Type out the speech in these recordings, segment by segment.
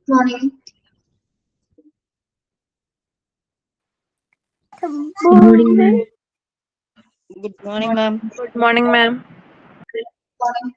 Morning. Good morning, ma'am. Good morning, ma'am. Good morning, ma'am. Morning.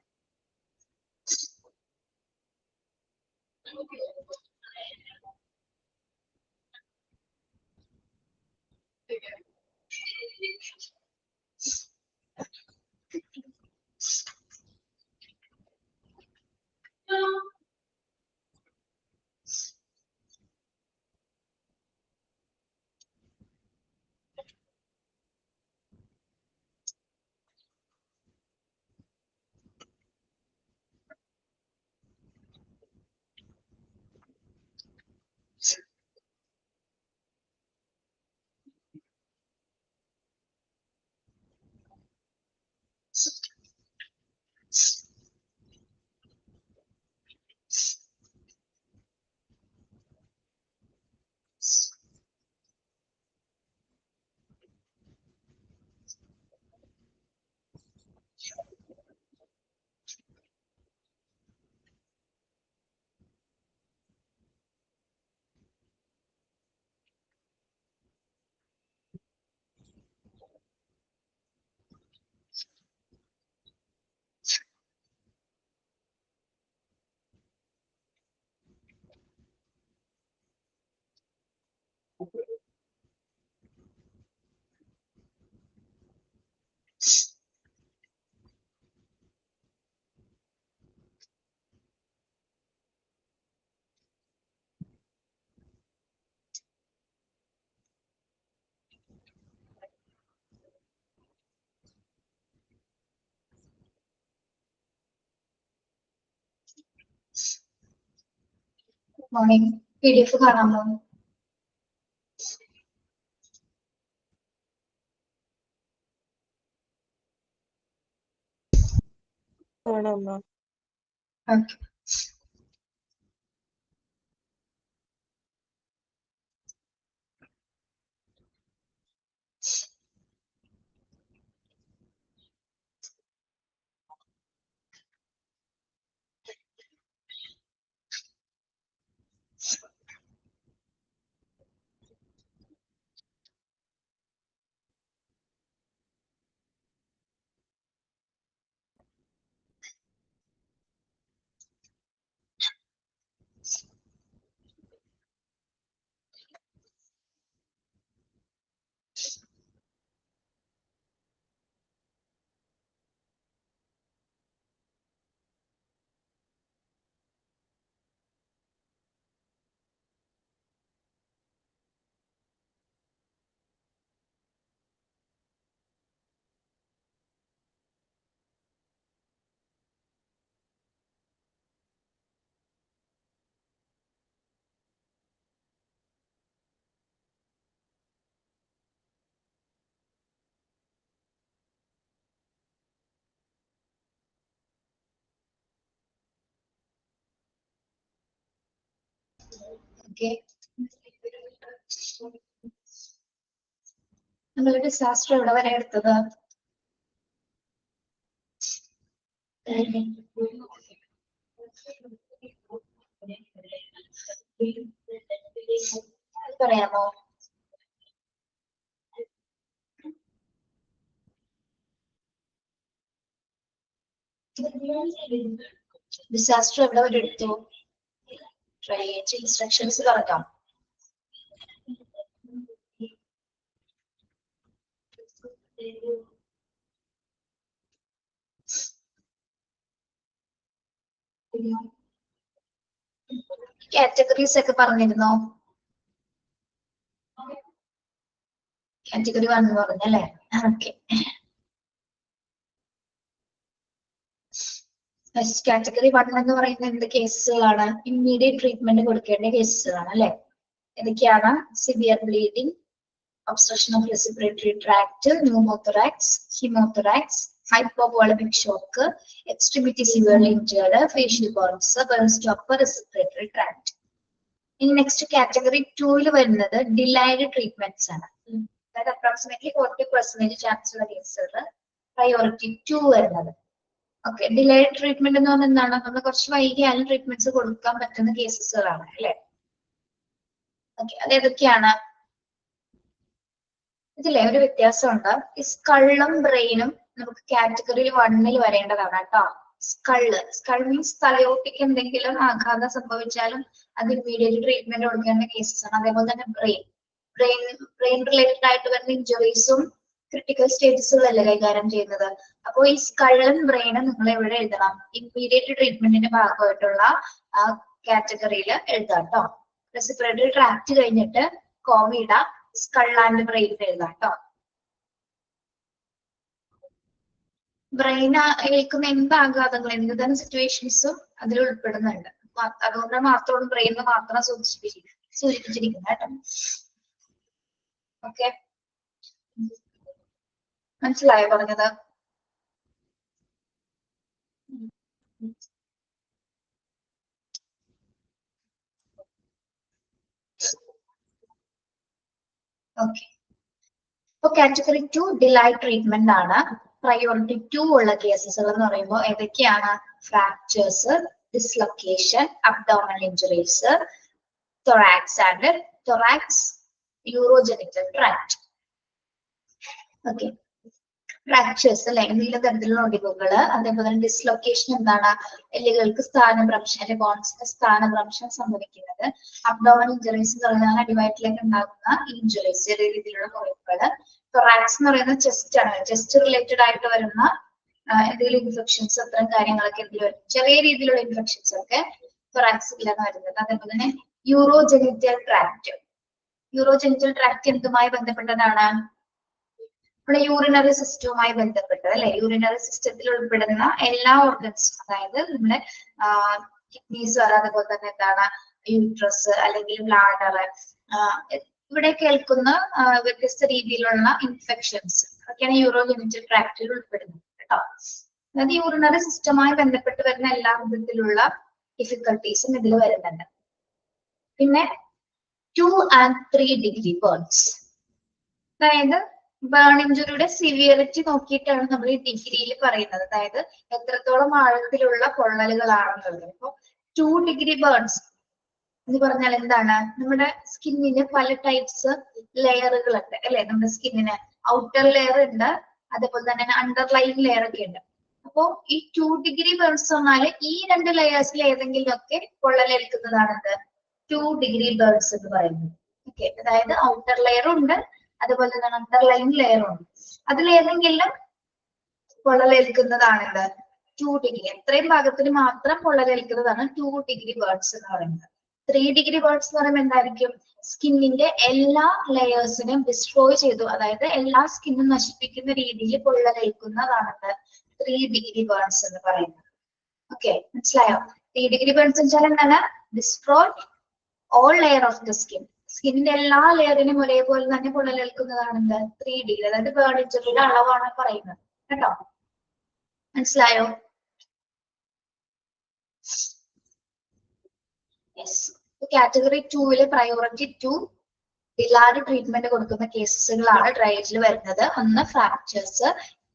Morning. PDF കാണാമോ? Ma'am. Okay. Okay. നിങ്ങളുടെ ശാസ്ത്രം എവിടെ വരെ എടുത്തത്? പറയാമോ? ശാസ്ത്രം എവിടെ വരെ എടുത്തു? ഇൻസ്ട്രക്ഷൻസ് പറഞ്ഞോ? കാറ്റഗറീസ് ഒക്കെ പറഞ്ഞിരുന്നോ? കാറ്റഗറി 1 പറഞ്ഞല്ലേ? ഓക്കെ. കാറ്റഗറി 1 എന്ന് പറയുന്ന എന്ത് കേസുകളാണ്? ഇമ്മീഡിയറ്റ് ട്രീറ്റ്മെന്റ് കൊടുക്കേണ്ട കേസുകളാണ് അല്ലെ? ഏതൊക്കെയാണ്? Severe bleeding, obstruction of respiratory tract, pneumothorax, hemothorax, hypovolemic shock, extremity severely injured, facial burns, burst of respiratory tract. In next category 2 വരുന്നത് delayed treatments ആണ്. അതായത് approximately 40% ചാൻസ് ഉള്ള കേസുകൾ priority 2 വരുന്നത്. ഓക്കെ, ഡിലേഡ് ട്രീറ്റ്മെന്റ് എന്ന് പറഞ്ഞാൽ എന്താണ്? നമ്മൾ കുറച്ച് വൈകിയാലും ട്രീറ്റ്മെന്റ്സ് കൊടുക്കാൻ പറ്റുന്ന കേസസുകളാണ് അല്ലെ. ഓക്കെ, അത് ഏതൊക്കെയാണ്? ഇതിലെ ഒരു വ്യത്യാസമുണ്ട്. ഈ സ്കള്ളും ബ്രെയിനും നമുക്ക് കാറ്റഗറി 1-ൽ വരേണ്ടതാണ് കേട്ടോ. സ്കൾ മീൻസ് തലയോട്ടിക്ക് എന്തെങ്കിലും ആഘാതം സംഭവിച്ചാലും അത് ഇമ്മീഡിയറ്റ് ട്രീറ്റ്മെന്റ് കൊടുക്കേണ്ട കേസസ് ആണ്. അതേപോലെ തന്നെ ബ്രെയിൻ റിലേറ്റഡ് ആയിട്ട് വരുന്ന ഇഞ്ചുറീസും ക്രിട്ടിക്കൽ സ്റ്റേജസുകളല്ലേ കൈകാര്യം ചെയ്യുന്നത്. അപ്പോൾ ഈ സ്കള്ളും ബ്രെയിനും നിങ്ങൾ എവിടെ എഴുതണം? ഇമ്മീഡിയറ്റ് ട്രീറ്റ്മെന്റിന്റെ ഭാഗമായിട്ടുള്ള ആ കാറ്റഗറിയിൽ എഴുതാം കേട്ടോ. റെസ്പിറേറ്ററി ട്രാക്ട് കഴിഞ്ഞിട്ട് കോവിഡ സ്കൾ ആൻഡ് ബ്രെയിൻ എഴുതാം കേട്ടോ. ബ്രെയിൻ ഏൽക്കുന്ന എന്ത് ആഘാതങ്ങൾ, എന്ത് തരം സിറ്റുവേഷൻസും അതിൽ ഉൾപ്പെടുന്നുണ്ട്. അതുകൊണ്ട് മാത്രമാണ് ബ്രെയിനിന് മാത്രം സൂചിപ്പിച്ചിരിക്കുന്നത് കേട്ടോ. ഓക്കെ, മനസ്സിലായോ പറഞ്ഞത്? ഓക്കെ, ഇപ്പൊ കാറ്റഗറി 2 ഡിലൈഡ് ട്രീറ്റ്മെന്റ് ആണ്. പ്രയോറിറ്റി 2 ഉള്ള കേസസുകൾ എന്ന് പറയുമ്പോൾ ഏതൊക്കെയാണ്? Fractures, dislocation, abdominal injuries, thorax, urogenital tract. Okay, fractures അല്ലെ, എന്തെങ്കിലും തരത്തിലുള്ള ഒടിവുകള്. അതേപോലെ തന്നെ ഡിസ്ലൊക്കേഷൻ എന്താണ്? എല്ലുകൾക്ക് സ്ഥാനഭ്രംശം അല്ലെ ബോൺസിന് സ്ഥാനഭ്രംശം സംഭവിക്കുന്നത്. അബ്ഡോമിനൽ ഇഞ്ചുറീസ് എന്ന് പറഞ്ഞാൽ അടിവയറ്റിലേക്ക് ഉണ്ടാകുന്ന ഇഞ്ചുറീസ്, ചെറിയ രീതിയിലുള്ള മുറിവുകള്. തൊറാക്സ് എന്ന് പറയുന്നത് ചെസ്റ്റ് ആണ്. ചെസ്റ്റ് റിലേറ്റഡ് ആയിട്ട് വരുന്ന എന്തെങ്കിലും ഇൻഫെക്ഷൻസ്, അത്തരം കാര്യങ്ങളൊക്കെ എന്തെങ്കിലും വരും. ചെറിയ രീതിയിലുള്ള ഇൻഫെക്ഷൻസ് ഒക്കെ തൊറാക്സിലാണ് വരുന്നത്. അതേപോലെ തന്നെ യൂറോജെനിറ്റൽ ട്രാക്ട്. യൂറോജെനിറ്റൽ ട്രാക്ട് എന്തുമായി ബന്ധപ്പെട്ടതാണ്? നമ്മുടെ യൂറിനറി സിസ്റ്റവുമായി ബന്ധപ്പെട്ടത് അല്ലെ. യൂറിനറി സിസ്റ്റത്തിൽ ഉൾപ്പെടുന്ന എല്ലാ ഓർഗൻസും, അതായത് നമ്മുടെ കിഡ്നീസ്, അതേപോലെ തന്നെ എന്താണ് യൂട്രസ് അല്ലെങ്കിൽ ബ്ലാഡർ, ഇവിടെ കേൾക്കുന്ന വ്യത്യസ്ത രീതിയിലുള്ള ഇൻഫെക്ഷൻസ് ഒക്കെയാണ് യൂറോജെനിറ്റൽ ട്രാക്റ്റിൽ ഉൾപ്പെടുന്നത് കേട്ടോ. അതായത് യൂറിനറി സിസ്റ്റവുമായി ബന്ധപ്പെട്ട് വരുന്ന എല്ലാ വിധത്തിലുള്ള ഡിഫിക്കൽട്ടീസും ഇതിൽ വരുന്നുണ്ട്. പിന്നെ 2 and 3 ഡിഗ്രി ബേൺസ്, അതായത് ബേൺ ഇഞ്ചുറിയുടെ സിവിയറിറ്റി നോക്കിയിട്ടാണ് നമ്മൾ ഈ ഡിഗ്രിയിൽ പറയുന്നത്. അതായത് എത്രത്തോളം ആഴത്തിലുള്ള പൊള്ളലുകളാണെന്നുള്ളത്. ഇപ്പൊ 2 ഡിഗ്രി ബേൺസ് എന്ന് പറഞ്ഞാൽ എന്താണ്? നമ്മുടെ സ്കിന്നിന് പല ടൈപ്സ് ലെയറുകൾ ഉണ്ട് അല്ലെ. നമ്മുടെ സ്കിന്നിന് ഔട്ടർ ലെയർ ഉണ്ട്, അതേപോലെ തന്നെ അണ്ടർലൈൻ ലെയർ ഒക്കെ ഉണ്ട്. അപ്പോ ഈ 2 ഡിഗ്രി ബേൺസ് പറഞ്ഞാല് ഈ 2 ലെയേഴ്സിൽ ഏതെങ്കിലും ഒക്കെ പൊള്ളലേൽക്കുന്നതാണ് 2 ഡിഗ്രി ബേൺസ് എന്ന് പറയുന്നത്. ഓക്കെ, അതായത് ഔട്ടർ ലെയറും ഉണ്ട്, അതുപോലെ തന്നെ അണ്ടർലൈൻ ലെയറും ഉണ്ട്. അതിലേതെങ്കിലും പൊള്ളലേൽക്കുന്നതാണ് 2 ഡിഗ്രി. എത്രയും ഭാഗത്തിന് മാത്രം പൊള്ളലേൽക്കുന്നതാണ് 2 ഡിഗ്രി ബേൺസ് എന്ന് പറയുന്നത്. 3 ഡിഗ്രി ബേൺസ് എന്ന് പറയുമ്പോൾ എന്തായിരിക്കും? സ്കിന്നിന്റെ എല്ലാ ലെയേഴ്സിനും ഡിസ്ട്രോയ് ചെയ്തു, അതായത് എല്ലാ സ്കിന്നും നശിപ്പിക്കുന്ന രീതിയിൽ പൊള്ളലേൽക്കുന്നതാണ് 3 ഡിഗ്രി ബേൺസ് എന്ന് പറയുന്നത്. ഓക്കെ, മനസ്സിലായോ? 3 ഡിഗ്രി ബേൺസ് വെച്ചാൽ എന്താണ്? Destroy all layer of the skin. സ്കിന്നിന്റെ എല്ലാ ലെയറിനും ഒരേപോലെ തന്നെ പൊള്ളലേൽക്കുന്നതാണ് 3 ഡിഗ്രി. അതായത് ബേൺ ഇഞ്ചുറിയുടെ അളവാണ് പറയുന്നത് കേട്ടോ. മനസ്സിലായോ? യെസ്. കാറ്റഗറി 2-ല് പ്രയോറിറ്റി 2 ഡിലൈഡ് ട്രീറ്റ്മെന്റ് കൊടുക്കുന്ന കേസസുകളാണ് ട്രയലിൽ വരുന്നത്. ഒന്ന് fractures,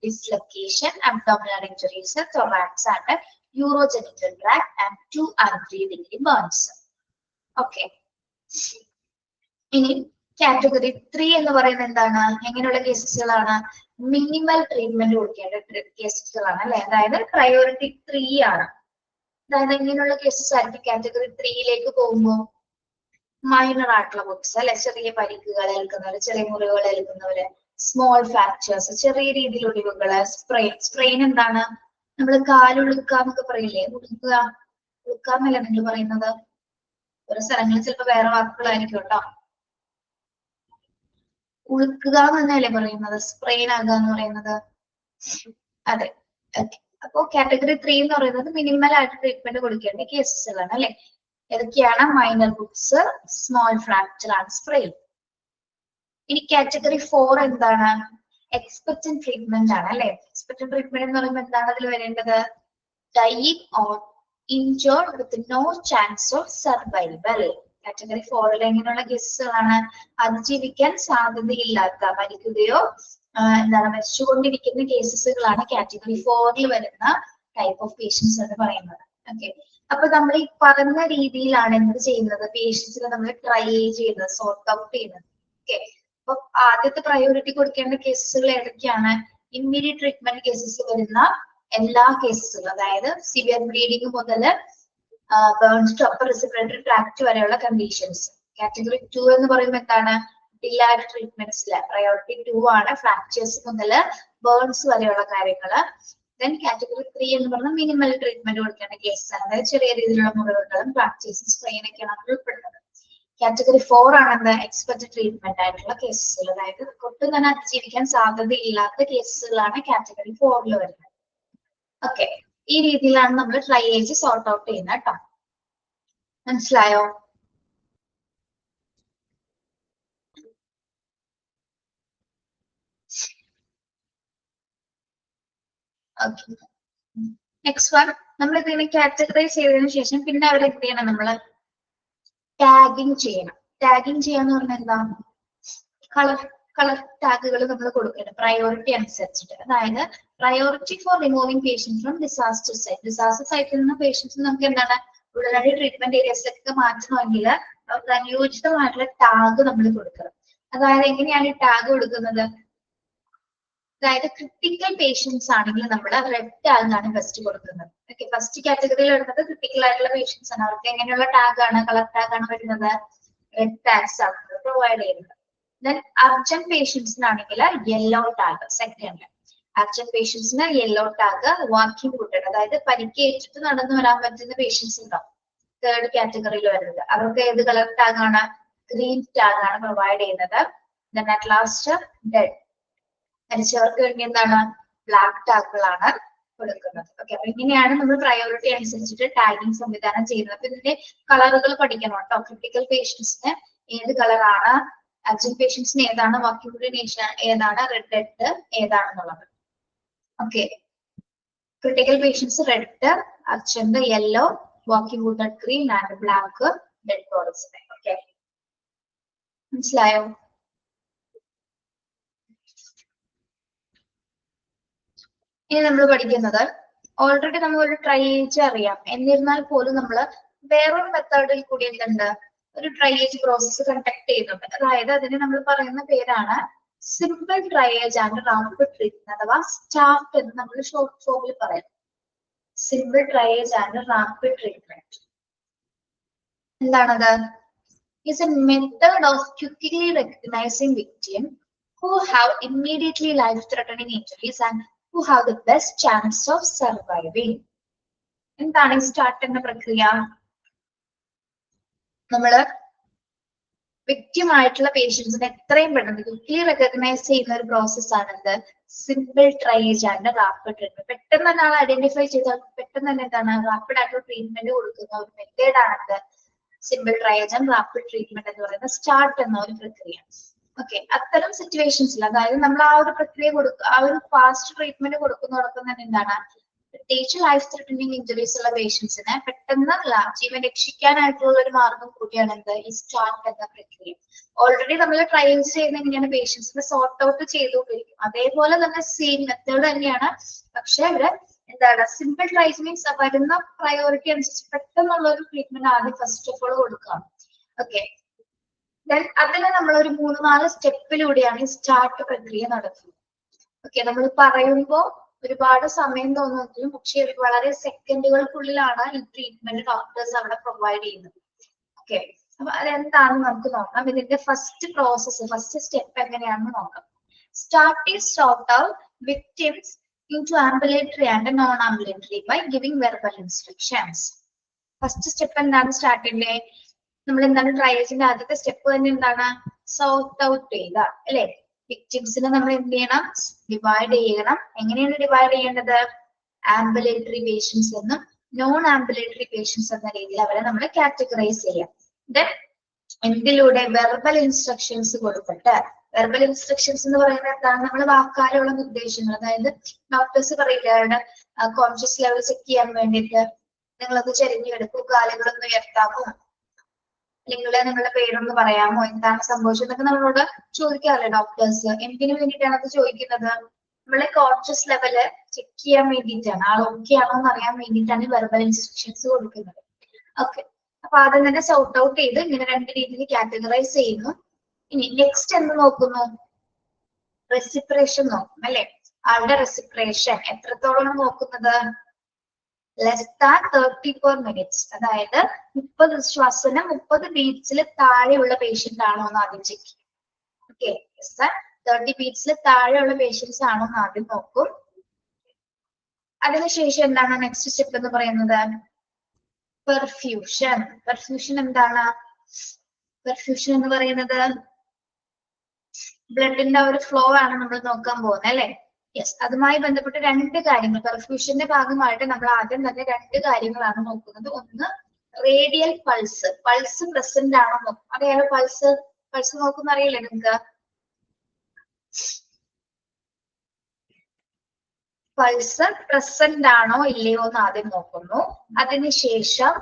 dislocation, abdominal injuries, thorax and urogenital tract and 2 and 3 degree burns. Okay, ഇനി കാറ്റഗറി 3 എന്ന് പറയുന്നത് എന്താണ്? എങ്ങനെയുള്ള കേസസുകളാണ്? മിനിമൽ ട്രീറ്റ്മെന്റ് കൊടുക്കേണ്ട കേസസുകളാണ് അല്ലെ. അതായത് പ്രയോറിറ്റി 3 ആണ്. അതായത് ഇങ്ങനെയുള്ള കേസസ് ആയിരിക്കും കാറ്റഗറി 3-ലേക്ക് പോകുമ്പോൾ മൈനർ ആയിട്ടുള്ള ബുക്സ് അല്ലെ. ചെറിയ പരിക്കുകൾ ഏൽക്കുന്നവര്, ചെറിയ മുറിവുകൾ ഏൽക്കുന്നവര്, സ്മോൾ ഫ്രാക്ചേഴ്സ്, ചെറിയ രീതിയിൽ ഒടിവുകള്, സ്ട്രെയിൻ എന്താണ്? നമ്മൾ കാലുളുക്കുക എന്നൊക്കെ പറയില്ലേ? ഉളുക്കാന്നല്ലേ നിങ്ങൾ പറയുന്നത്? ഓരോ സ്ഥലങ്ങളിൽ ചിലപ്പോ വേറെ വാക്കുകളായിരിക്കും കേട്ടോ. ഉളുക്കുക എന്നല്ലേ പറയുന്നത്, സ്പ്രെയിൻ ആകുക എന്ന് പറയുന്നത്. അതെ, ഓക്കെ. അപ്പോ കാറ്റഗറി 3 എന്ന് പറയുന്നത് മിനിമൽ ആയിട്ട് ട്രീറ്റ്മെന്റ് കൊടുക്കേണ്ട കേസസുകളാണ് അല്ലെ. ഏതൊക്കെയാണ്? Minor books, small fracture and sprain. ഇനി കാറ്റഗറി 4 എന്താണ്? എക്സ്പെക്ടന്റ് ട്രീറ്റ്മെന്റ് ആണ് അല്ലെ. എക്സ്പെക്ടന്റ് ട്രീറ്റ്മെന്റ് എന്ന് പറയുമ്പോൾ എന്താണ് അതിൽ വരേണ്ടത്? Dying or injured with no chance of survival. Category 4-ൽ എങ്ങനെയുള്ള കേസുകളാണ്? അതിജീവിക്കാൻ സാധ്യതയില്ലാത്ത, മരിക്കുകയോ എന്താണ് മരിച്ചുകൊണ്ടിരിക്കുന്ന കേസസുകളാണ് കാറ്റഗറി 4-ൽ വരുന്ന ടൈപ്പ് ഓഫ് പേഷ്യൻസ് എന്ന് പറയുന്നത്. ഓക്കെ, അപ്പൊ നമ്മൾ ഈ പറഞ്ഞ രീതിയിലാണ് എന്ത് ചെയ്യുന്നത്, പേഷ്യൻസിനെ നമ്മൾ ട്രൈ ചെയ്യുന്നത്, സോർട്ട് ഔട്ട് ചെയ്യുന്നത്. ഓക്കെ, അപ്പൊ ആദ്യത്തെ പ്രയോറിറ്റി കൊടുക്കേണ്ട കേസുകൾ ഏതൊക്കെയാണ്? ഇമ്മീഡിയറ്റ് ട്രീറ്റ്മെന്റ് കേസസ് വരുന്ന എല്ലാ കേസുകളും, അതായത് സിവിയർ ബ്ലീഡിംഗ് മുതൽ burns to upper respiratory tract വരെയുള്ള കണ്ടീഷൻസ്. കാറ്റഗറി 2 എന്ന് പറയുമ്പോൾ എന്താണ്? ഡിലൈഡ് ട്രീറ്റ്മെന്റ്സിലെ പ്രയോറിറ്റി 2 ആണ്, ഫ്രാക്ചേഴ്സ് മുതൽ ബേൺസ് വരെയുള്ള കാര്യങ്ങള്. ദെൻ കാറ്റഗറി 3 എന്ന് പറഞ്ഞാൽ മിനിമൽ ട്രീറ്റ്മെന്റ് കൊടുക്കേണ്ട കേസാണ്, അതായത് ചെറിയ രീതിയിലുള്ള മുറിവുകളും ഫ്രാക്ചേഴ്സും സ്ട്രെയിൻ ഒക്കെയാണ് അതിൽ ഉൾപ്പെടുന്നത്. കാറ്റഗറി 4 ആണ് എക്സ്പെക്ടഡ് ട്രീറ്റ്മെന്റ് ആയിട്ടുള്ള കേസുകൾ, അതായത് ഒട്ടും തന്നെ അതിജീവിക്കാൻ സാധ്യതയില്ലാത്ത കേസുകളാണ് കാറ്റഗറി 4 വരുന്നത്. ഓക്കെ, ഈ രീതിയിലാണ് നമ്മൾ ട്രയലേജ് സോർട്ട് ഔട്ട് ചെയ്യുന്നത് കേട്ടോ. മനസ്സിലായോ? ഓക്കെ, നെക്സ്റ്റ് വൺ, നമ്മൾ ഇതിനെ കാറ്റഗറൈസ് ചെയ്തതിനു ശേഷം പിന്നെ അവർ എന്ത് ചെയ്യണം? നമ്മള് ടാഗിങ് ചെയ്യണം. ടാഗിങ് ചെയ്യാന്ന് പറഞ്ഞാൽ എന്താ? കളർ ടാഗുകൾ നമ്മൾ കൊടുക്കണം പ്രയോറിറ്റി അനുസരിച്ചിട്ട്. അതായത് priority for removing patients from disaster site. Disaster സൈറ്റിൽ നിന്ന് പേഷ്യൻസ് നമുക്ക് എന്താണ് ഉടനടി ട്രീറ്റ്മെന്റ് ഏരിയസിലേക്ക് മാറ്റണമെങ്കിൽ അവർക്ക് അനുയോജിതമായിട്ടുള്ള ടാഗ് നമ്മൾ കൊടുക്കണം. അതായത് എങ്ങനെയാണ് ഈ ടാഗ് കൊടുക്കുന്നത്? അതായത് ക്രിട്ടിക്കൽ പേഷ്യൻസ് ആണെങ്കിൽ നമ്മൾ റെഡ് ടാഗ് ആണ് ഫസ്റ്റ് കൊടുക്കുന്നത്. ഓക്കെ, ഫസ്റ്റ് കാറ്റഗറിയിൽ വരുന്നത് ക്രിട്ടിക്കൽ ആയിട്ടുള്ള പേഷ്യൻസ് ആണ്. അവർക്ക് എങ്ങനെയുള്ള ടാഗ് ആണ്, കളർ ടാഗ് ആണ് വരുന്നത്? റെഡ് ടാഗ്സ് ആണ് പ്രൊവൈഡ് ചെയ്യുന്നത്. ദെൻ അർജന്റ് പേഷ്യൻസിനാണെങ്കിൽ യെല്ലോ ടാഗ് സെക്കൻഡ്. അർജന്റ് പേഷ്യൻസിന് യെല്ലോ ടാഗ്. വാക്കിംഗ് വുഡഡ്, അതായത് പരിക്കേറ്റിട്ട് നടന്നു വരാൻ പറ്റുന്ന പേഷ്യൻസ് ഉണ്ടാവും, തേർഡ് കാറ്റഗറിയിൽ വരുന്നത്. അവർക്ക് ഏത് കളർ ടാഗ് ആണ്? ഗ്രീൻ ടാഗ് ആണ് പ്രൊവൈഡ് ചെയ്യുന്നത്. ദെൻ അറ്റ് ലാസ്റ്റ് ഡെഡ്, മരിച്ചവർക്ക് വേണ്ടി എന്താണ്? ബ്ലാക്ക് ടാഗുകളാണ് കൊടുക്കുന്നത്. ഓക്കെ, അപ്പൊ ഇങ്ങനെയാണ് നമ്മൾ പ്രയോറിറ്റി അനുസരിച്ചിട്ട് ടാഗിങ് സംവിധാനം ചെയ്യുന്നത്. അപ്പൊ ഇതിന്റെ കളറുകൾ പഠിക്കണം കേട്ടോ. ക്രിട്ടിക്കൽ പേഷ്യൻസിന് ഏത് കളറാണ്, അർജന്റ് പേഷ്യൻസിന് ഏതാണ്, വാക്കിംഗ് വുഡഡ് ഏതാണ്, റെഡ് ഏതാണെന്നുള്ളത്. Okay, critical patients red, urgent yellow, walking wounded green and black dead bodies. Okay, മനസ്സിലായോ? ഇനി നമ്മൾ പഠിക്കുന്നത്, ഓൾറെഡി നമ്മളൊരു ട്രയേജ് അറിയാം, എന്നിരുന്നാൽ പോലും നമ്മൾ വേറൊരു മെത്തേഡിൽ കൂടി എന്തുണ്ട്, ഒരു ട്രയേജ് പ്രോസസ് കണ്ടക്ട് ചെയ്യുന്നുണ്ട്. അതായത് അതിന് നമ്മൾ പറയുന്ന പേരാണ് simple triage and rapid treatment, അഥവാ സ്റ്റാർട്ട് എന്ന് നമ്മൾ ഷോർട്ട് ഫോമിൽ പറയാം. Simple triage and rapid treatment എന്താണത്? is a method of quickly recognizing victims who have immediately life-threatening injuries and who have the best chance of surviving. എന്താണ് ഈ start എന്ന പ്രക്രിയ? നമ്മള് വിക്ടിം ആയിട്ടുള്ള പേഷ്യൻസിനെ എത്രയും പെട്ടെന്ന് ക്വിക്ലി റെക്കഗ്നൈസ് ചെയ്യുന്ന ഒരു പ്രോസസ് ആണെന്ത്? Simple triage and rapid treatment. പെട്ടെന്ന് തന്നെ ആൾ ഐഡന്റിഫൈ ചെയ്താൽ പെട്ടെന്ന് തന്നെ എന്താണ് റാപ്പിഡ് ആയിട്ടുള്ള ട്രീറ്റ്മെന്റ് കൊടുക്കുന്ന ഒരു മെത്തേഡ് ആണെന്ത്? Simple triage and rapid treatment എന്ന് പറയുന്ന സ്റ്റാർട്ട് എന്ന ഒരു പ്രക്രിയ. ഓക്കെ, അത്തരം സിറ്റുവേഷൻസിൽ, അതായത് നമ്മൾ ആ ഒരു പ്രക്രിയ കൊടുക്കുക, ആ ഒരു ഫാസ്റ്റ് ട്രീറ്റ്മെന്റ് കൊടുക്കുന്നതോടൊപ്പം തന്നെ എന്താണ്, പ്രത്യേകിച്ച് ലൈഫ് ത്രെറ്റനിങ് ഇഞ്ചുറീസ് ഉള്ള പേഷ്യൻസിനെ പെട്ടെന്ന് ജീവൻ രക്ഷിക്കാനായിട്ടുള്ള ഒരു മാർഗം കൂടിയാണ് എന്ത്? ഈ സ്റ്റാർട്ട് എന്ന പ്രക്രിയ. ഓൾറെഡി നമ്മൾ ട്രയൽസ് ചെയ്യുന്ന എങ്ങനെയാണ്? പേഷ്യൻസിനെ സോർട്ട് ഔട്ട് ചെയ്തുകൊണ്ടിരിക്കും. അതേപോലെ തന്നെ സെയിം മെത്തേഡ് തന്നെയാണ്. പക്ഷെ ഇവിടെ എന്താണ് സിമ്പിൾ ട്രയൽസ് മീൻസ് വരുന്ന പ്രയോറിറ്റി അനുസരിച്ച് പെട്ടെന്നുള്ള ഒരു ട്രീറ്റ്മെന്റ് ആദ്യം ഫസ്റ്റ് ഓഫ് ഓൾ കൊടുക്കാം. ഓക്കെ, ദെൻ അതിന് നമ്മൾ ഒരു 3-4 സ്റ്റെപ്പിലൂടെയാണ് ഈ സ്റ്റാർട്ട് പ്രക്രിയ നടക്കുന്നത്. ഓക്കെ, നമ്മൾ പറയുമ്പോൾ ഒരുപാട് സമയം തോന്നുമെങ്കിലും പക്ഷെ വളരെ സെക്കൻഡുകൾക്കുള്ളിലാണ് ഈ ട്രീറ്റ്മെന്റ് ഡോക്ടേഴ്സ് അവിടെ പ്രൊവൈഡ് ചെയ്യുന്നത്. ഓക്കെ, അപ്പൊ അതെന്താണെന്ന് നമുക്ക് നോക്കാം. ഇതിന്റെ ഫസ്റ്റ് പ്രോസസ്, ഫസ്റ്റ് സ്റ്റെപ്പ് എങ്ങനെയാണെന്ന് നോക്കാം. Start is sort out victims into ambulatory and non-ambulatory by giving verbal instructions. First step എന്താണ് സ്റ്റാർട്ടിന്റെ? നമ്മൾ എന്താണ് ട്രയൽസിന്റെ ആദ്യത്തെ സ്റ്റെപ്പ് തന്നെ എന്താണ്? സോർട്ട് ഔട്ട് ചെയ്യുക അല്ലെ? വിക്ടിംസിനെ നമ്മൾ എന്ത് ചെയ്യണം? ഡിവൈഡ് ചെയ്യണം. എങ്ങനെയാണ് ഡിവൈഡ് ചെയ്യേണ്ടത്? ആംബുലേറ്ററി പേഷ്യൻസ് എന്നും നോൺ ആംബുലേറ്ററി പേഷ്യൻസ് എന്ന രീതിയിൽ അവരെ നമ്മൾ കാറ്റഗറൈസ് ചെയ്യാം. ദെൻ എന്തിലൂടെ? വെർബൽ ഇൻസ്ട്രക്ഷൻസ് കൊടുത്തിട്ട്. വെർബൽ ഇൻസ്ട്രക്ഷൻസ് എന്ന് പറയുന്നത് എന്താണ്? നമ്മൾ വാക്കാലുള്ള നിർദ്ദേശങ്ങൾ, അതായത് ഡോക്ടേഴ്സ് പറയില്ല കോൺഷ്യസ് ലെവൽ ചെക്ക് ചെയ്യാൻ വേണ്ടിയിട്ട് നിങ്ങളൊന്ന് ചെരിഞ്ഞെടുക്കൂ, കാലുകളൊന്ന് ഉയർത്താമോ, അല്ലെങ്കിൽ നിങ്ങളുടെ പേരൊന്ന് പറയാമോ, എന്താണ് സംഭവിച്ചത് എന്നൊക്കെ നമ്മളോട് ചോദിക്കാറില്ല ഡോക്ടേഴ്സ്. എന്തിനു വേണ്ടിയിട്ടാണ് അത് ചോദിക്കുന്നത്? നമ്മളെ കോൺഷ്യസ് ലെവല് ചെക്ക് ചെയ്യാൻ വേണ്ടിയിട്ടാണ്, ആൾ ഓക്കെ ആണോ എന്ന് അറിയാൻ വേണ്ടിയിട്ടാണ് വെർബൽ ഇൻസ്ട്രക്ഷൻസ് കൊടുക്കുന്നത്. ഓക്കെ, അപ്പൊ ആദ്യം തന്നെ സോർട്ട് ഔട്ട് ചെയ്ത് ഇങ്ങനെ 2 രീതിയിൽ കാറ്റഗറൈസ് ചെയ്യുന്നു. ഇനി നെക്സ്റ്റ് എന്ത് നോക്കുന്നു? റെസിപ്രേഷൻ നോക്കും അല്ലെ. ആളുടെ റെസിപ്രേഷൻ എത്രത്തോളം നോക്കുന്നത്? ലെസ് ദാൻ 30/minutes, അതായത് 30 ശ്വാസനം 30 ബീറ്റ്സിൽ താഴെയുള്ള പേഷ്യന്റ് ആണോ എന്ന് ആദ്യം ചെക്ക് ചെയ്യും. ഓക്കെ, 30 ബീറ്റ്സിൽ താഴെയുള്ള പേഷ്യൻസ് ആണോ എന്ന് ആദ്യം നോക്കും. അതിനുശേഷം എന്താണ് നെക്സ്റ്റ് സ്റ്റെപ്പ് എന്ന് പറയുന്നത്? പെർഫ്യൂഷൻ. പെർഫ്യൂഷൻ എന്താണ്? പെർഫ്യൂഷൻ എന്ന് പറയുന്നത് ബ്ലഡിന്റെ ഒരു ഫ്ലോ ആണ് നമ്മൾ നോക്കാൻ പോകുന്നത് അല്ലെ. യെസ്, അതുമായി ബന്ധപ്പെട്ട് 2 കാര്യങ്ങൾ, പെർഫ്യൂഷന്റെ ഭാഗമായിട്ട് നമ്മൾ ആദ്യം തന്നെ 2 കാര്യങ്ങളാണ് നോക്കുന്നത്. ഒന്ന് റേഡിയൽ പൾസ്, പൾസ് പ്രസന്റ് ആണോ നോക്കും. അറിയാലോ പൾസ്, പൾസ് നോക്കുന്ന അറിയില്ലേ നിങ്ങൾക്ക്? പൾസ് പ്രസന്റ് ആണോ ഇല്ലയോ എന്ന് ആദ്യം നോക്കുന്നു. അതിനുശേഷം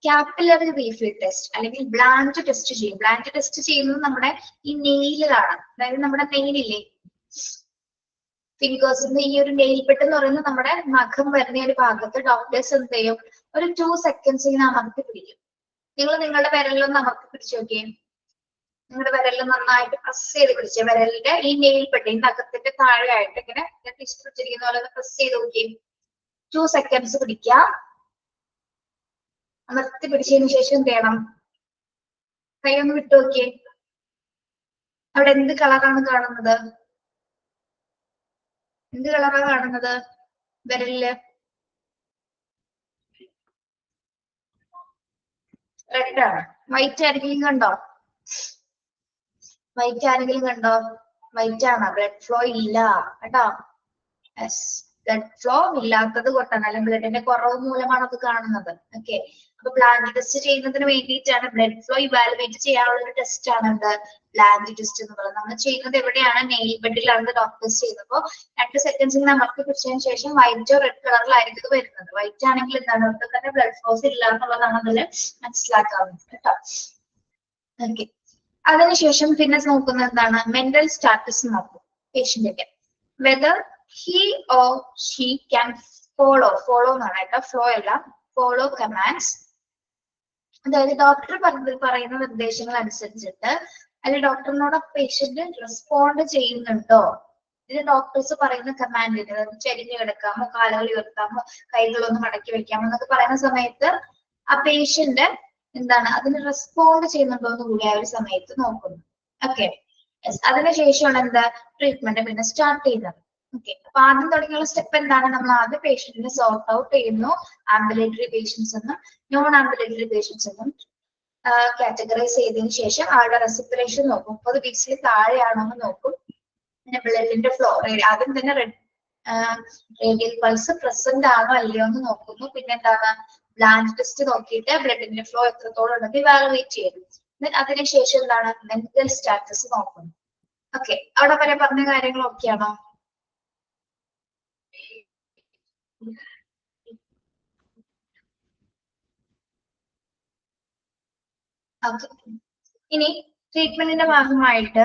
കാപ്പിലറി റീഫിൽ ടെസ്റ്റ് അല്ലെങ്കിൽ ബ്ലാഞ്ച് ടെസ്റ്റ് ചെയ്യും. ബ്ലാഞ്ച് ടെസ്റ്റ് ചെയ്യുന്നത് നമ്മുടെ ഈ നെയിലാണ്, അതായത് നമ്മുടെ നെയിലില്ലേ, ഫിംഗേഴ്സിന്റെ ഈ ഒരു നെയിൽ പെട്ട് എന്ന് പറയുന്നത് നമ്മുടെ നഖം വരുന്ന ഒരു ഭാഗത്ത് ഡോക്ടേഴ്സ് എന്ത് ചെയ്യും? ഒരു 2 seconds ഇങ്ങനെ അമർത്തി പിടിക്കും. നിങ്ങൾ നിങ്ങളുടെ വിരലിലൊന്ന് അമർത്തി പിടിച്ചു നോക്കിയേ. നിങ്ങളുടെ വിരലിൽ നന്നായിട്ട് പ്രസ് ചെയ്ത് പിടിച്ച വിരലിന്റെ ഈ നെയിൽ പെട്ട് ഈ നഖത്തിന്റെ താഴെയായിട്ട് ഇങ്ങനെ ടിഷ്യൂ പിടിച്ചിരിക്കുന്ന പോലെ പ്രസ് ചെയ്ത് നോക്കിയേ. 2 seconds പിടിക്കുക. അമർത്തി പിടിച്ചതിന് ശേഷം എന്ത് ചെയ്യണം? കൈ ഒന്ന് വിട്ടു നോക്കിയേ. അവിടെ എന്ത് കളറാണ് കാണുന്നത്? എന്ത് കളറാണ് കാണുന്നത് വിരലില്? റെഡ് ആണ്. വൈറ്റ് ആരെങ്കിലും കണ്ടോ? വൈറ്റ് ആരെങ്കിലും കണ്ടോ? വൈറ്റ് ആണ്. ബ്ലഡ് ഫ്ലോ ഇല്ല കേട്ടോ. യെസ്, ബ്ലഡ് ഫ്ലോ ഇല്ലാത്തത് കൊണ്ടാണ്, അല്ലെങ്കിൽ ബ്ലഡിന്റെ കുറവ് മൂലമാണ് അത് കാണുന്നത്. ഓക്കെ, അപ്പൊ ബ്ലാഞ്ച് ടെസ്റ്റ് ചെയ്യുന്നതിന് വേണ്ടിയിട്ടാണ്, ബ്ലഡ് ഫ്ലോ ഇവാലുവേറ്റ് ചെയ്യാനുള്ള ഒരു ടെസ്റ്റ് ആണ് എന്ത്? ബ്ലാഞ്ച് ടെസ്റ്റ് എന്ന് പറയുന്നത്. നമ്മൾ ചെയ്യുന്നത് എവിടെയാണ്? നെയിൽ ബെഡിലാണ് ഡോക്ടേഴ്സ് ചെയ്യുന്നത്. 2 seconds അമർത്തി പിടിച്ചതിന് ശേഷം വൈറ്റോ റെഡ് കളറിലായിരിക്കും വരുന്നത്. വൈറ്റ് ആണെങ്കിൽ എന്താണ്? അവർക്ക് തന്നെ ബ്ലഡ് ഫ്ലോസ് ഇല്ല എന്നുള്ളതാണ് അതിൽ മനസ്സിലാക്കാവുന്നത് കേട്ടോ. ഓക്കെ, അതിനുശേഷം പിന്നെ നോക്കുന്നത് എന്താണ്? മെന്റൽ സ്റ്റാറ്റസ് നോക്കും പേഷ്യന്റിന്റെ. Whether he or she can follow എന്നാണ് കേട്ടോ, ഫ്ലോ അല്ല, ഫോളോ കമാൻഡ്സ്. അതായത് ഡോക്ടർ പറയുന്ന നിർദ്ദേശങ്ങൾ അനുസരിച്ചിട്ട് അല്ലെങ്കിൽ ഡോക്ടറിനോട് പേഷ്യന്റ് റെസ്പോണ്ട് ചെയ്യുന്നുണ്ടോ? ഇത് ഡോക്ടേഴ്സ് പറയുന്ന കമാൻഡിന്, ചരിഞ്ഞു കിടക്കാമോ, കാലുകൾ ഉയർത്താമോ, കൈകളൊന്ന് മടക്കി വെക്കാമോ എന്നൊക്കെ പറയുന്ന സമയത്ത് ആ പേഷ്യന്റ് എന്താണ് അതിന് റെസ്പോണ്ട് ചെയ്യുന്നുണ്ടോ എന്ന് കൂടി ആ ഒരു സമയത്ത് നോക്കുന്നു. ഓക്കെ, അതിനുശേഷമാണ് എന്താ ട്രീറ്റ്മെന്റ് പിന്നെ സ്റ്റാർട്ട് ചെയ്യുന്നത്. ഓക്കെ, അപ്പൊ ആദ്യം തുടങ്ങിയുള്ള സ്റ്റെപ്പ് എന്താണ്? നമ്മൾ ആദ്യം പേഷ്യന്റിനെ സോർട്ട് ഔട്ട് ചെയ്യുന്നു. ആംബുലേറ്ററി പേഷ്യൻസ് എന്നും നോൺ ആംബുലേറ്ററി പേഷ്യൻസ് എന്നും കാറ്റഗറൈസ് ചെയ്തതിനു ശേഷം ആളുടെ റെസിപ്പിറേഷൻ നോക്കും. 30 ബീറ്റ്സിൽ താഴെയാണോ എന്ന് നോക്കും. പിന്നെ ബ്ലഡിന്റെ ഫ്ലോ, ആദ്യം തന്നെ റേഡിയൽ പൾസ് പ്രസന്റ് ആണോ അല്ലയോ എന്ന് നോക്കുന്നു. പിന്നെ എന്താണ്? ബ്ലാഞ്ച് ടെസ്റ്റ് നോക്കിയിട്ട് ബ്ലഡിന്റെ ഫ്ലോ എത്രത്തോളം ഉണ്ടെന്ന് ഇവാലുവേറ്റ് ചെയ്യുന്നു. അതിനുശേഷം എന്താണ്? മെന്റൽ സ്റ്റാറ്റസ് നോക്കുന്നു. ഓക്കെ, അവിടെ വരെ പറഞ്ഞ കാര്യങ്ങൾ ഓക്കെയാണോ? ഓക്കെ, ഇനി ട്രീറ്റ്മെന്റിന്റെ ഭാഗമായിട്ട്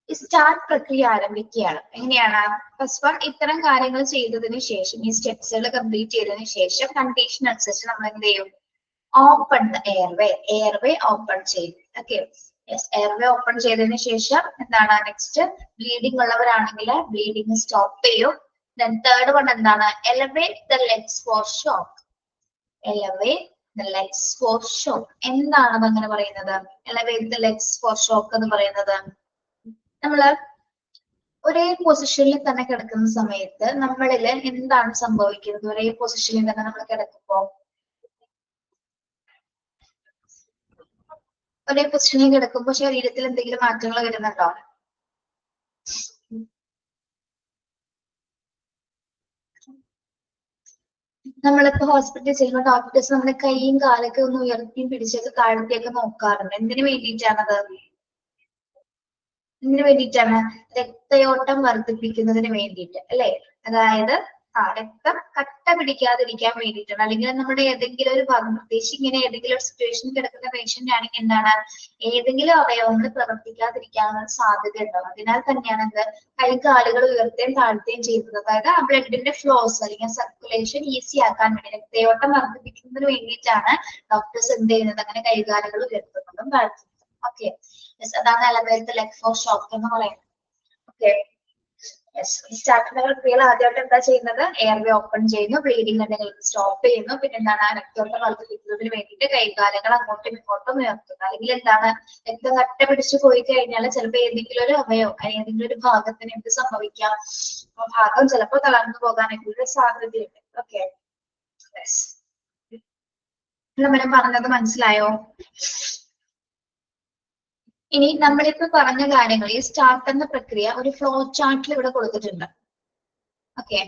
സ്റ്റാർട്ട് പ്രക്രിയ ആരംഭിക്കുകയാണ്. എങ്ങനെയാണ്? ഫസ്റ്റ് വൺ, ഇത്തരം കാര്യങ്ങൾ ചെയ്തതിനു ശേഷം, ഈ സ്റ്റെപ്സുകൾ കംപ്ലീറ്റ് ചെയ്തതിനു ശേഷം കണ്ടീഷൻ അനുസരിച്ച് നമ്മൾ എന്ത് ചെയ്യും? ഓപ്പൺ ദ എയർവേ ഓപ്പൺ ചെയ്യും. ഓക്കെ, യെസ്, എയർവേ ഓപ്പൺ ചെയ്തതിനു ശേഷം എന്താണ് നെക്സ്റ്റ്? ബ്ലീഡിംഗ് ഉള്ളവരാണെങ്കിൽ ബ്ലീഡിംഗ് സ്റ്റോപ്പ് ചെയ്യും. ദെൻ തേർഡ് വൺ എന്താണ്? Elevate the legs for shock. Elevate the legs for shock. എന്താണ് അങ്ങനെ പറയുന്നത്? Elevate the legs for shock എന്ന് പറയുന്നത്, നമ്മള് ഒരേ പൊസിഷനിൽ തന്നെ കിടക്കുന്ന സമയത്ത് നമ്മളില് എന്താണ് സംഭവിക്കുന്നത്? ഒരേ പൊസിഷനിൽ തന്നെ നമ്മൾ കിടക്കുമ്പോ, ഒരേ പൊസിഷനിൽ കിടക്കുമ്പോൾ ശരീരത്തിൽ എന്തെങ്കിലും മാറ്റങ്ങൾ വരുന്നുണ്ടോ? നമ്മളിപ്പോ ഹോസ്പിറ്റലിൽ ചെല്ലുമ്പോൾ ഡോക്ടേഴ്സ് നമ്മുടെ കൈയും കാലൊക്കെ ഒന്ന് ഉയർത്തിയും പിടിച്ചൊക്കെ താഴ്ത്തിയൊക്കെ നോക്കാറുണ്ട്. എന്തിനു വേണ്ടിയിട്ടാണത്? എന്തിനു വേണ്ടിയിട്ടാണ്? രക്തയോട്ടം വർദ്ധിപ്പിക്കുന്നതിന് വേണ്ടിയിട്ട് അല്ലെ. അതായത് രക്തം കട്ട പിടിക്കാതിരിക്കാൻ വേണ്ടിയിട്ടാണ്. അല്ലെങ്കിൽ നമ്മുടെ ഏതെങ്കിലും ഒരു ഭാഗം, പ്രത്യേകിച്ച് ഇങ്ങനെ ഏതെങ്കിലും ഒരു സിറ്റുവേഷൻ കിടക്കുന്ന പേഷ്യന്റ് ആണെങ്കിൽ എന്താണ്, ഏതെങ്കിലും അവയവങ്ങൾ പ്രവർത്തിക്കാതിരിക്കാനുള്ള സാധ്യത ഉണ്ടാവും. അതിനാൽ തന്നെയാണ് എന്ത്, കൈകാലുകൾ ഉയർത്തുകയും താഴ്ത്തുകയും ചെയ്യുന്നത്. അതായത് ആ ബ്ലഡിന്റെ ഫ്ലോസ് അല്ലെങ്കിൽ സർക്കുലേഷൻ ഈസി ആക്കാൻ വേണ്ടി, രക്തയോട്ടം വർദ്ധിപ്പിക്കുന്നതിന് വേണ്ടിയിട്ടാണ് ഡോക്ടേഴ്സ് എന്ത് ചെയ്യുന്നത്, അങ്ങനെ കൈകാലുകൾ ഉയർത്തുന്നതും താഴ്ത്തുന്നതും. ഓക്കെ, അതാണ് എലവേറ്റ് ലെഗ് ഫോർ ഷോക്ക് എന്ന് പറയുന്നത്. ഓക്കെ, സ്റ്റാർട്ടിന്റെ പ്രക്രിയകൾ ആദ്യമായിട്ട് എന്താ ചെയ്യുന്നത്, എയർവേ ഓപ്പൺ ചെയ്യുന്നു, ബ്ലീഡിംഗ് ഉണ്ടെങ്കിൽ സ്റ്റോപ്പ് ചെയ്യുന്നു, പിന്നെ എന്താണ് രക്തയോട്ടം വർദ്ധിപ്പിക്കുന്നതിന് വേണ്ടിയിട്ട് കൈകാലുകൾ അങ്ങോട്ടും ഇങ്ങോട്ടും ഉയർത്തുന്നു. അല്ലെങ്കിൽ എന്താണ്, രക്തം കട്ട പിടിച്ചു പോയി കഴിഞ്ഞാൽ ചിലപ്പോൾ ഏതെങ്കിലും ഒരു അവയവം ഏതെങ്കിലും ഒരു ഭാഗത്തിന് എന്ത് സംഭവിക്കാം, ആ ഭാഗം ചിലപ്പോൾ തളർന്നു പോകാനൊക്കെ സാധ്യതയുണ്ട്. ഓക്കെ, നമ്മൾ പറഞ്ഞത് മനസ്സിലായോ? ഇനി നമ്മളിപ്പോ പറഞ്ഞ കാര്യങ്ങൾ, ഈ സ്റ്റാർട്ട് എന്ന പ്രക്രിയ ഒരു ഫ്ലോ ചാർട്ടിൽ ഇവിടെ കൊടുത്തിട്ടുണ്ട്. ഓക്കെ,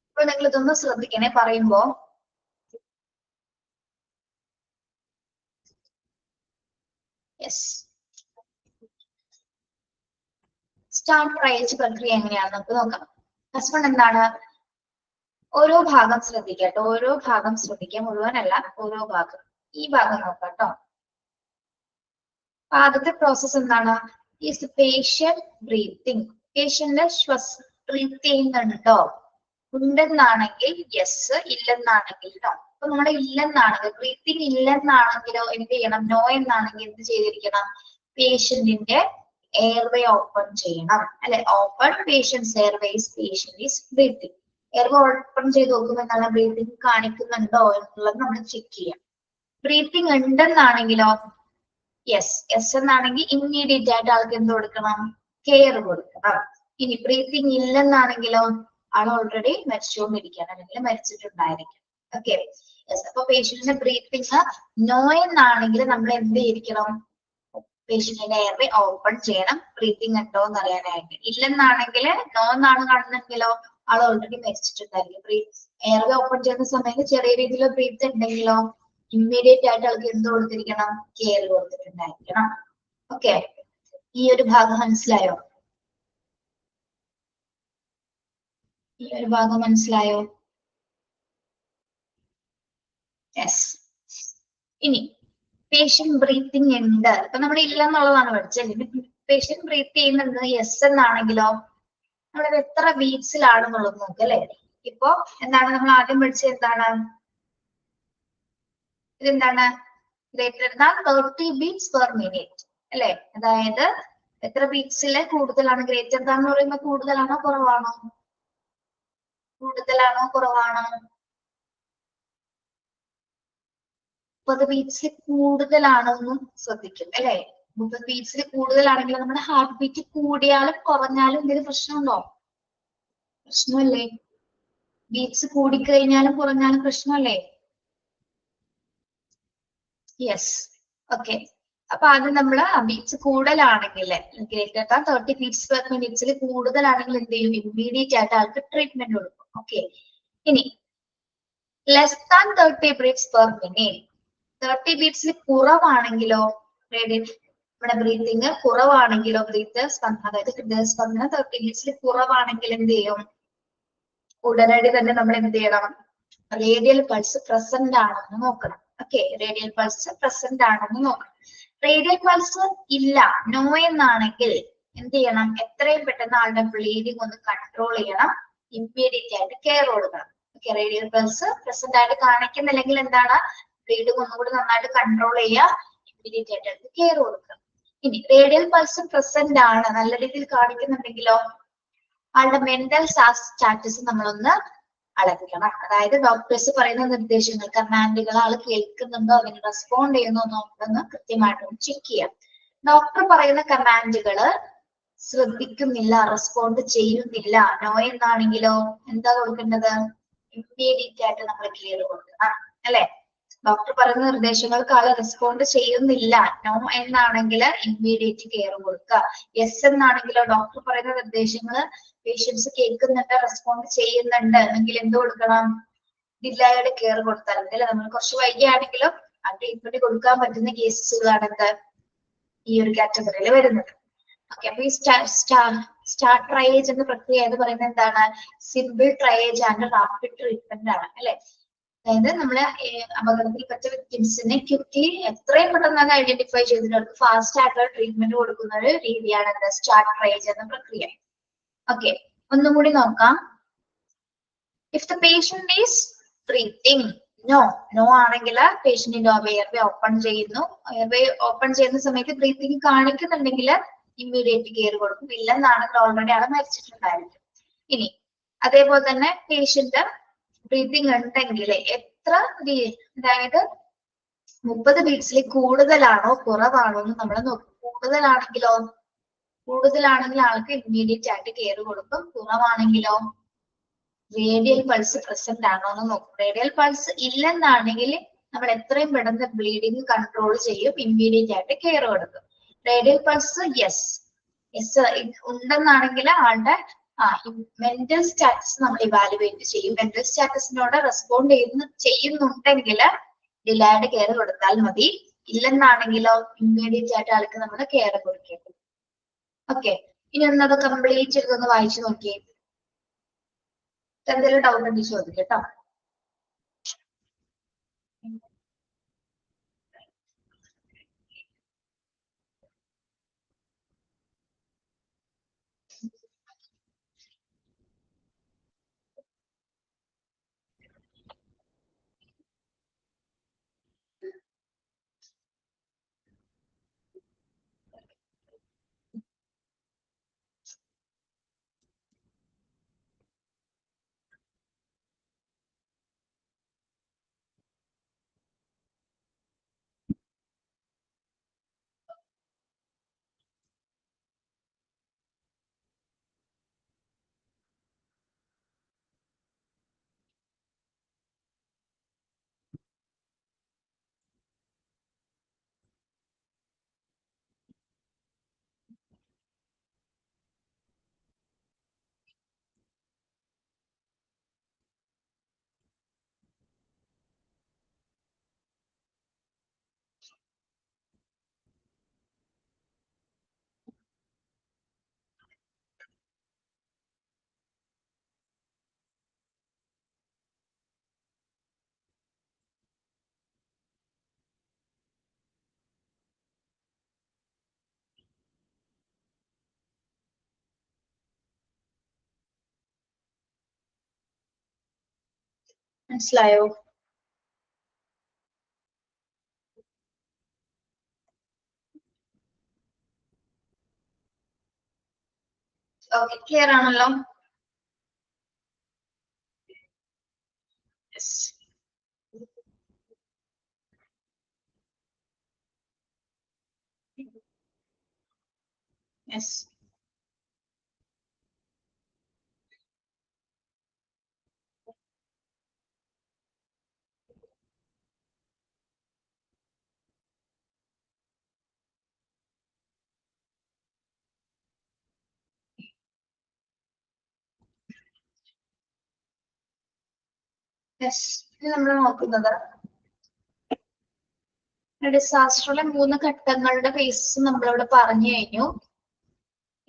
ഇപ്പൊ നിങ്ങൾ ഇതൊന്ന് ശ്രദ്ധിക്കണേ പറയുമ്പോ. യെസ്, സ്റ്റാർട്ട് പ്രയച്ച് പ്രക്രിയ എങ്ങനെയാണെന്ന് നമുക്ക് നോക്കാം. ഫസ്റ്റ് വൺ എന്താണ്, ഓരോ ഭാഗം ശ്രദ്ധിക്കട്ടോ, ഓരോ ഭാഗം ശ്രദ്ധിക്കുക, മുഴുവനല്ല, ഓരോ ഭാഗം. ഈ ഭാഗം നോക്കാം കേട്ടോ. ആദ്യത്തെ പ്രോസസ് എന്താണ്, is patient breathing. Patient breath ചെയ്യുന്നുണ്ടോ, ഉണ്ടെന്നാണെങ്കിൽ യെസ്, ഇല്ലെന്നാണെങ്കിൽ നോ. അപ്പൊ നമ്മുടെ ഇല്ലെന്നാണെങ്കിൽ, ബ്രീത്തിങ് ഇല്ലെന്നാണെങ്കിലോ എന്ത് ചെയ്യണം, നോ എന്നാണെങ്കിൽ എന്ത് ചെയ്തിരിക്കണം, പേഷ്യന്റിന്റെ എയർവേ ഓപ്പൺ ചെയ്യണം, അല്ലെ? Open patient's airways, patient is breathing. Airway open ചെയ്ത് നോക്കുമ്പോൾ എന്താണ്, ബ്രീത്തിങ് കാണിക്കുന്നുണ്ടോ എന്നുള്ളത് നമ്മൾ ചെക്ക് ചെയ്യാം. ബ്രീത്തിങ് ഉണ്ടെന്നാണെങ്കിലോ യെസ്, യെസ് എന്നാണെങ്കിൽ ഇമ്മീഡിയറ്റ് ആയിട്ട് ആൾക്ക് എന്ത് കൊടുക്കണം, കെയർ കൊടുക്കണം. ഇനി ബ്രീത്തിങ് ഇല്ലെന്നാണെങ്കിലോ ആൾ ഓൾറെഡി മരിച്ചുകൊണ്ടിരിക്കുകയാണ് അല്ലെങ്കിൽ മരിച്ചിട്ടുണ്ടായിരിക്കും. Okay, yes. അപ്പൊ പേഷ്യന്റിന്റെ ബ്രീത്തിങ് നോ എന്നാണെങ്കിൽ നമ്മൾ എന്ത് ചെയ്തിരിക്കണം, പേഷ്യന്റിന്റെ എയർവേ ഓപ്പൺ ചെയ്യണം, ബ്രീത്തിങ് ഉണ്ടോ എന്ന് അറിയാനായിട്ട്. ഇല്ലെന്നാണെങ്കിൽ, നോ എന്നാണ് കാണുന്നെങ്കിലോ ആൾ ഓൾറെഡി മരിച്ചിട്ടുണ്ടായിരിക്കും. എയർവേ ഓപ്പൺ ചെയ്യുന്ന സമയത്ത് ചെറിയ രീതിയിൽ ബ്രീത്ത് ഉണ്ടെങ്കിലോ ഇമ്മീഡിയറ്റ് ആയിട്ട് ആൾക്ക് എന്ത് കൊടുത്തിരിക്കണം, കെയർ കൊടുത്തിട്ടുണ്ടായിരിക്കണം. ഓക്കെ, ഈ ഒരു ഭാഗം മനസ്സിലായോ? ഈ ഒരു ഭാഗം മനസ്സിലായോ? യെസ്. ഇനി പേഷ്യന്റ് ബ്രീത്തിങ് ഉണ്ട്, ഇപ്പൊ നമ്മൾ ഇല്ലെന്നുള്ളതാണ് പഠിച്ചത്. പേഷ്യന്റ് ബ്രീത്ത് ചെയ്യുന്നുണ്ട് യെസ് എന്നാണെങ്കിലോ നമ്മൾ എത്ര ബീറ്റ്സിലാണെന്നുള്ളത് നോക്കുക, അല്ലെ? ഇപ്പൊ എന്താണ് നമ്മൾ ആദ്യം പഠിച്ചത്, എന്താണ് ഇതെന്താണ്, greater than 30 beats per minute, അല്ലെ? അതായത് എത്ര ബീറ്റ്സിലെ കൂടുതലാണ്, ഗ്രേറ്റർ ദാൻ എന്ന് പറയുമ്പോൾ കൂടുതലാണോ കുറവാണോ, കൂടുതലാണോ കുറവാണോ? 30 ബീറ്റ്സിൽ കൂടുതലാണെന്നും ശ്രദ്ധിക്കും, അല്ലെ? 30 ബീറ്റ്സിൽ കൂടുതലാണെങ്കിൽ നമ്മുടെ ഹാർട്ട് ബീറ്റ് കൂടിയാലും കുറഞ്ഞാലും എന്തെങ്കിലും പ്രശ്നമുണ്ടോ? പ്രശ്നമല്ലേ? ബീറ്റ്സ് കൂടിക്കഴിഞ്ഞാലും കുറഞ്ഞാലും പ്രശ്നമല്ലേ? യെസ്. ഓക്കെ, അപ്പൊ അത് നമ്മള് ബീറ്റ്സ് കൂടുതലാണെങ്കിൽ, ഗ്രേറ്റർ ദാൻ 30 ബീറ്റ്സ് പെർ മിനിറ്റ്സിൽ കൂടുതലാണെങ്കിൽ എന്ത് ചെയ്യും, ഇമ്മീഡിയറ്റ് ആയിട്ട് ആൾക്ക് ട്രീറ്റ്മെന്റ് കൊടുക്കും. ഓക്കെ, ഇനി less than 30 beats per minute, 30 ബീറ്റ്സിൽ കുറവാണെങ്കിലോ, നമ്മുടെ ബ്രീത്തിങ് കുറവാണെങ്കിലോ, അതായത് ഹൃദയസ്പന്ദനം 30 ബീറ്റ്സിൽ കുറവാണെങ്കിൽ എന്ത് ചെയ്യും, ഉടനടി തന്നെ നമ്മൾ എന്ത് ചെയ്യണം, റേഡിയൽ പൾസ് പ്രസന്റ് ആണെന്ന് നോക്കണം. ഓക്കെ, റേഡിയൽ പൾസ് പ്രസന്റ് ആണെന്ന് നോക്കണം. റേഡിയൽ പൾസ് ഇല്ല, നോ എന്നാണെങ്കിൽ എന്ത് ചെയ്യണം, എത്രയും പെട്ടെന്ന് ആളുടെ ബ്ലീഡിങ് ഒന്ന് കൺട്രോൾ ചെയ്യണം, ഇമ്മീഡിയറ്റ് ആയിട്ട് കെയർ കൊടുക്കണം. ഓക്കെ, റേഡിയൽ പൾസ് പ്രസന്റ് ആയിട്ട് കാണിക്കുന്നില്ലെങ്കിൽ എന്താണ്, ബ്ലീഡിങ് ഒന്നുകൂടി നന്നായിട്ട് കൺട്രോൾ ചെയ്യുക, ഇമ്മീഡിയറ്റ് ആയിട്ട് കെയർ കൊടുക്കുക. ഇനി റേഡിയൽ പൾസ് പ്രസന്റ് ആണ്, നല്ല രീതിയിൽ കാണിക്കുന്നുണ്ടെങ്കിലോ ആളുടെ മെന്റൽ സ്റ്റാറ്റസ് നമ്മളൊന്ന് അളക്കണം. അതായത് ഡോക്ടേഴ്സ് പറയുന്ന നിർദ്ദേശങ്ങൾ, കമാൻഡുകൾ ആൾ കേൾക്കുന്നുണ്ടോ, അതിന് റെസ്പോണ്ട് ചെയ്യുന്നുണ്ടോ എന്ന് കൃത്യമായിട്ടൊന്ന് ചെക്ക് ചെയ്യാം. ഡോക്ടർ പറയുന്ന കമാൻഡുകള് ശ്രദ്ധിക്കുന്നില്ല, റെസ്പോണ്ട് ചെയ്യുന്നില്ല, നോ എന്നാണെങ്കിലോ എന്താ കൊടുക്കേണ്ടത്, ഇമ്മീഡിയറ്റ് ആയിട്ട് നമ്മൾ ക്ലിയർ കൊടുക്കണം, അല്ലെ? ഡോക്ടർ പറയുന്ന നിർദ്ദേശങ്ങൾക്ക് ആള് റെസ്പോണ്ട് ചെയ്യുന്നില്ല, നോ എന്നാണെങ്കിൽ ഇമ്മീഡിയറ്റ് കെയർ കൊടുക്കുക. യെസ് എന്നാണെങ്കിലോ ഡോക്ടർ പറയുന്ന നിർദ്ദേശങ്ങള് പേഷ്യൻസ് കേൾക്കുന്നുണ്ട്, റെസ്പോണ്ട് ചെയ്യുന്നുണ്ട് എങ്കിൽ എന്ത് കൊടുക്കണം, ഡിലൈഡ് കെയർ കൊടുത്താൽ മതി, അല്ലെ? നമ്മൾ കുറച്ച് വൈകിയാണെങ്കിലും ആ ട്രീറ്റ്മെന്റ് കൊടുക്കാൻ പറ്റുന്ന കേസസുകളാണ് എന്ത്, ഈ ഒരു കാറ്റഗറിയിൽ വരുന്നത്. ഓക്കെ, അപ്പൊ ഈ സ്റ്റാർട്ട് ട്രയേജ് എന്ന പ്രക്രിയ എന്ന് പറയുന്നത് എന്താണ്? Simple triage and rapid treatment ആണ് അല്ലെ. അതായത് നമ്മള് അപകടത്തിൽപ്പെട്ട വിക്ടിംസിനെ ക്വിക്ലി എത്രയും പെട്ടെന്ന് ഐഡന്റിഫൈ ചെയ്തിട്ട് അവർക്ക് ഫാസ്റ്റ് ആയിട്ടുള്ള ട്രീറ്റ്മെന്റ് കൊടുക്കുന്ന ഒരു രീതിയാണ് എന്താ സ്റ്റാർട്ട് ട്രയേജ് എന്ന പ്രക്രിയ. ഓക്കെ, ഒന്നും കൂടി നോക്കാം. If the patient is breathing, no ആണെങ്കിൽ പേഷ്യന്റിന്റെ എയർവേ ഓപ്പൺ ചെയ്യുന്നു. എയർവേ ഓപ്പൺ ചെയ്യുന്ന സമയത്ത് ബ്രീത്തിങ് കാണിക്കുന്നുണ്ടെങ്കിൽ ഇമ്മീഡിയറ്റ് കെയർ കൊടുക്കും. ഇല്ലെന്നാണെങ്കിൽ ഓൾറെഡി ആൾ മരിച്ചിട്ടുണ്ടായിരിക്കും. ഇനി അതേപോലെ തന്നെ പേഷ്യന്റ് ബ്രീത്തിങ് ഉണ്ടെങ്കിൽ എത്ര അതായത് 30 ബീറ്റ്സിൽ കൂടുതലാണോ കുറവാണോ എന്ന് നമ്മൾ നോക്കും. കൂടുതലാണെങ്കിൽ ആൾക്ക് ഇമ്മീഡിയറ്റ് ആയിട്ട് കെയർ കൊടുക്കും. കുറവാണെങ്കിലോ റേഡിയൽ പൾസ് പ്രസന്റ് ആണോ എന്ന് നോക്കും. റേഡിയൽ പൾസ് ഇല്ലെന്നാണെങ്കിൽ നമ്മൾ എത്രയും പെട്ടെന്ന് ബ്ലീഡിങ് കൺട്രോൾ ചെയ്യും, ഇമ്മീഡിയറ്റ് ആയിട്ട് കെയർ കൊടുക്കും. റേഡിയൽ പൾസ് യെസ് ഉണ്ടെന്നാണെങ്കിൽ ആളുടെ മെന്റൽ സ്റ്റാറ്റസ് നമ്മൾ ഇവാലുവേറ്റ് ചെയ്യും. മെന്റൽ സ്റ്റാറ്റസിനോട് റെസ്പോണ്ട് ചെയ്യുന്നുണ്ടെങ്കിൽ ഡിലൈഡ് കെയർ കൊടുത്താൽ മതി. ഇല്ലെന്നാണെങ്കിലോ ഇമ്മീഡിയറ്റ് ആയിട്ട് ആൾക്ക് നമ്മൾ കെയർ കൊടുക്കേണ്ടത്. ഓക്കെ, ഇനി ഒന്നത് കംപ്ലീറ്റ് ചെയ്തൊന്ന് വായിച്ചു നോക്കിയേ. എന്തെങ്കിലും ഡൗട്ട് ഉണ്ടെങ്കിൽ ചോദിക്കാം കേട്ടോ. മനസ്സിലായോ? ഓക്കെ, ക്ലിയർ ആണല്ലോ? യെസ്. നമ്മൾ നോക്കുന്നത് ഡിസാസ്റ്ററിലെ 3 ഘട്ടങ്ങളുടെ ബേസിസ് നമ്മളിവിടെ പറഞ്ഞു കഴിഞ്ഞു.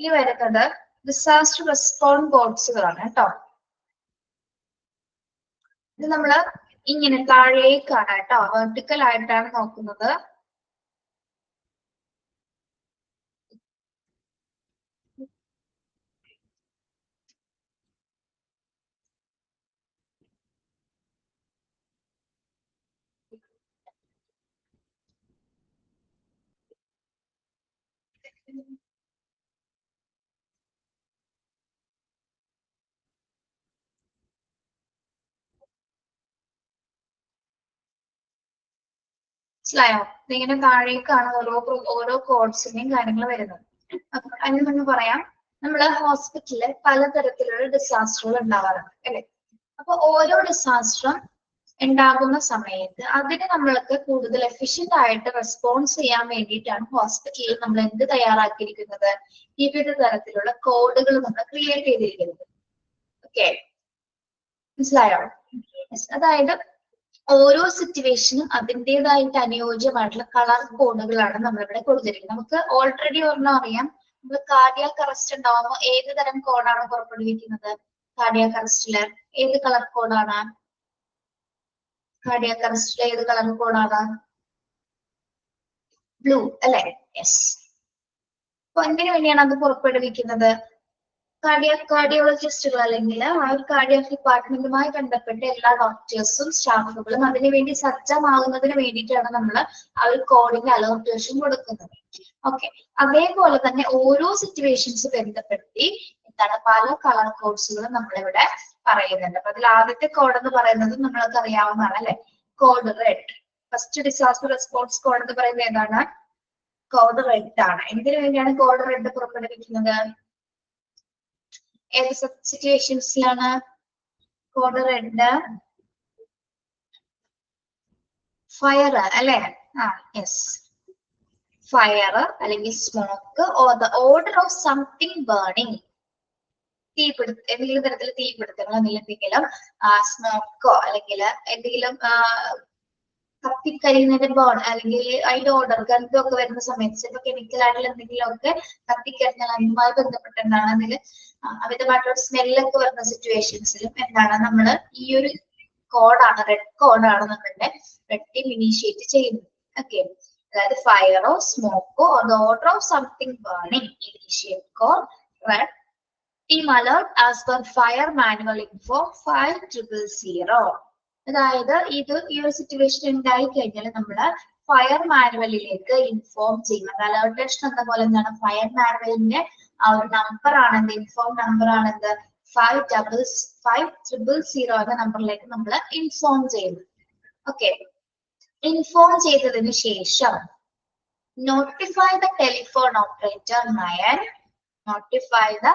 ഇനി വരുന്നത് ഡിസാസ്റ്റർ റെസ്പോൺസ് ബോക്സുകളാണ് കേട്ടോ. ഇത് നമ്മള് ഇങ്ങനെ താഴേക്കാണ് കേട്ടോ, വെർട്ടിക്കൽ ആയിട്ടാണ് നോക്കുന്നത്. മനസ്സിലായോ? ഇതിങ്ങനെ താഴേക്കാണ് ഓരോ കോഡ്സിന്റെയും കാര്യങ്ങൾ വരുന്നത്. അതിന് മുന്നേ പറയാം, നമ്മള് ഹോസ്പിറ്റലില് പലതരത്തിലുള്ള ഡിസാസ്റ്ററുകൾ ഉണ്ടാവാറുണ്ട് അല്ലെ. അപ്പൊ ഓരോ ഡിസാസ്റ്ററും ഉണ്ടാകുന്ന സമയത്ത് അതിന് നമ്മൾക്ക് കൂടുതൽ എഫിഷ്യന്റ് ആയിട്ട് റെസ്പോൺസ് ചെയ്യാൻ വേണ്ടിയിട്ടാണ് ഹോസ്പിറ്റലിൽ നമ്മൾ എന്ത് തയ്യാറാക്കിയിരിക്കുന്നത്? വിവിധ തരത്തിലുള്ള കോഡുകൾ നമ്മൾ ക്രിയേറ്റ് ചെയ്തിരിക്കുന്നത്. ഓക്കെ, മനസ്സിലായോ? അതായത് ഓരോ സിറ്റുവേഷനും അതിൻ്റെതായിട്ട് അനുയോജ്യമായിട്ടുള്ള കളർ കോഡുകളാണ് നമ്മളിവിടെ കൊടുത്തിരിക്കുന്നത്. നമുക്ക് ഓൾറെഡി ഒരെണ്ണം അറിയാം, നമ്മൾ കാർഡിയാക് അറസ്റ്റ് ഉണ്ടാവുമ്പോൾ ഏത് തരം കോഡാണ് പുറപ്പെടുവിക്കുന്നത്? കാർഡിയാക് അറസ്റ്റില് ഏത് കളർ കോഡാണ്? കാർഡിയാക് അറസ്റ്റിലെ ഏത് കളർ കോഡാണ്? ബ്ലൂ അല്ലെ? യെസ്. അപ്പൊ എന്തിനു വേണ്ടിയാണ് അത് പുറപ്പെടുവിക്കുന്നത്? കാർഡിയോളജിസ്റ്റുകൾ അല്ലെങ്കിൽ ആ ഒരു കാർഡിയാക് ഡിപ്പാർട്ട്മെന്റുമായി ബന്ധപ്പെട്ട എല്ലാ ഡോക്ടേഴ്സും സ്റ്റാഫുകളും അതിനുവേണ്ടി സജ്ജമാകുന്നതിന് വേണ്ടിയിട്ടാണ് നമ്മൾ ആ ഒരു കോഡിന്റെ അലേർട്ടേഷൻ കൊടുക്കുന്നത്. ഓക്കെ, അതേപോലെ തന്നെ ഓരോ സിറ്റുവേഷൻസ് ബന്ധപ്പെടുത്തി എന്താണ് പല കളർ കോഡ്സുകളും നമ്മളിവിടെ പറയുന്നുണ്ട്. അപ്പൊ അതിൽ ആദ്യത്തെ കോഡ് എന്ന് പറയുന്നത് നമ്മൾക്ക് അറിയാവുന്നതാണ് അല്ലെ? Code red. First disaster response code എന്ന് പറയുന്നത് ഏതാണ്? കോഡ് റെഡ് ആണ്. എന്തിനു വേണ്ടിയാണ് കോഡ് റെഡ് പുറപ്പെടുവിക്കുന്നത്? ഏത് സിറ്റുവേഷൻസിലാണ് കോഡ് റെഡ്? ഫയർ അല്ലെ? യെസ്, ഫയർ അല്ലെങ്കിൽ smoke or the order of something burning. എന്തെങ്കിലും തരത്തിൽ തീപിടുത്തങ്ങൾ എന്തെങ്കിലും സ്മോക്കോ അല്ലെങ്കിൽ എന്തെങ്കിലും കത്തിക്കരിയുന്നതിന്റെ ബോൺ അല്ലെങ്കിൽ അതിന്റെ ഓർഡർ ഗന്ധമൊക്കെ വരുന്ന സമയത്ത് ചിലപ്പോൾ കെമിക്കലായിട്ടുള്ള എന്തെങ്കിലും ഒക്കെ കത്തിക്കരിഞ്ഞാൽ അതുമായി ബന്ധപ്പെട്ടുണ്ടാണ് അതിൽ അമിതമായിട്ടുള്ള സ്മെല്ലൊക്കെ വരുന്ന സിറ്റുവേഷൻസിലും എന്താണ് നമ്മൾ ഈ ഒരു കോഡാണ്, റെഡ് കോഡാണ് നമ്മളുടെ റെഡ് ടീം ഇനീഷ്യേറ്റ് ചെയ്യുന്നത്. ഓക്കെ, അതായത് ഫയറോ സ്മോക്കോ or the order of something burning initiate code red team alert as per fire manual info 5000. അതായത് ഈ ഒരു സിറ്റുവേഷൻ ഉണ്ടായി കഴിഞ്ഞാൽ നമ്മള് ഫയർ മാനുവലിലേക്ക് ഇൻഫോം ചെയ്യുന്നത്. അലേർട്ടേഷൻ എന്ന പോലെ എന്താണ് ഫയർ മാനുവലിന്റെ ആ ഒരു നമ്പർ ആണെന്ത്, ഇൻഫോം നമ്പർ ആണെന്ത് 5000 എന്ന നമ്പറിലേക്ക് നമ്മൾ ഇൻഫോം ചെയ്യുന്നു. ഓക്കെ, ഇൻഫോം ചെയ്തതിനു ശേഷം notify the telephone operator nine, notify the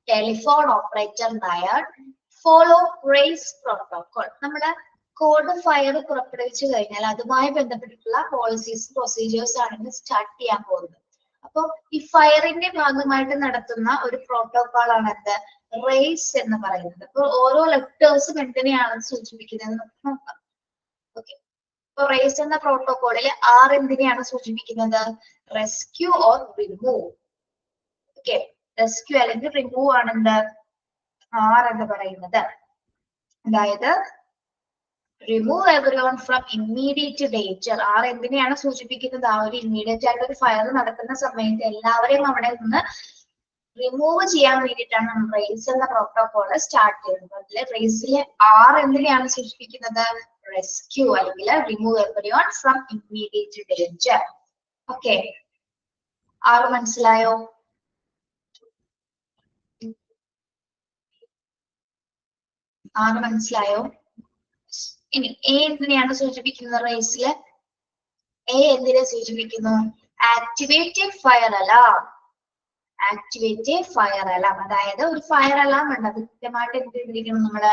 telephone operator nine, follow RACE protocol. നമ്മള് കോഡ് ഫയർ പുറപ്പെടുവിച്ചു കഴിഞ്ഞാൽ അതുമായി ബന്ധപ്പെട്ടിട്ടുള്ള പോളിസീസ് പ്രൊസീജിയേഴ്സ് ആണ് സ്റ്റാർട്ട് ചെയ്യാൻ പോകുന്നത്. അപ്പൊ ഈ ഫയറിന്റെ ഭാഗമായിട്ട് നടത്തുന്ന ഒരു പ്രോട്ടോകോൾ ആണ് എന്ത്? റേസ് എന്ന് പറയുന്നത്. അപ്പൊ ഓരോ ലെറ്റേഴ്സും എന്തിനെയാണ് സൂചിപ്പിക്കുന്നത് നമുക്ക് നോക്കാം. ഓക്കെ, അപ്പൊ റേസ് എന്ന പ്രോട്ടോകോളിൽ ആർ എന്തിനെയാണ് സൂചിപ്പിക്കുന്നത്? Rescue or remove. Okay, rescue അല്ലെങ്കിൽ റിമൂവ് ആണെന്ത് ആർ എന്ന് പറയുന്നത്. അതായത് remove everyone from immediate danger. R എന്തിനെയാണ് സൂചിപ്പിക്കുന്നത്? ആ ഒരു ഇമ്മീഡിയറ്റ് ആയിട്ട് ഒരു ഫയർ നടക്കുന്ന സമയത്ത് എല്ലാവരെയും അവിടെ നിന്ന് റിമൂവ് ചെയ്യാൻ വേണ്ടിയിട്ടാണ് നമ്മൾ റേസ് എന്ന പ്രോട്ടോകോള് സ്റ്റാർട്ട് ചെയ്യുന്നത്. അതിലെ റേസിലെ ആർ എന്തിനെയാണ് സൂചിപ്പിക്കുന്നത്? റെസ്ക്യൂ അല്ലെങ്കിൽ remove everyone from immediate danger. Okay, R മനസ്സിലായോ? ആർ മനസ്സിലായോ? ഇനി എ എന്തിനെയാണ് സൂചിപ്പിക്കുന്നത്? റേസില് എ എന്തിനെ സൂചിപ്പിക്കുന്നു? Activate fire alarm. Activate fire alarm, അതായത് ഒരു ഫയർ അലാം ഉണ്ട്, അത് കൃത്യമായിട്ട് എന്ത് ചെയ്തിരിക്കണം? നമ്മള്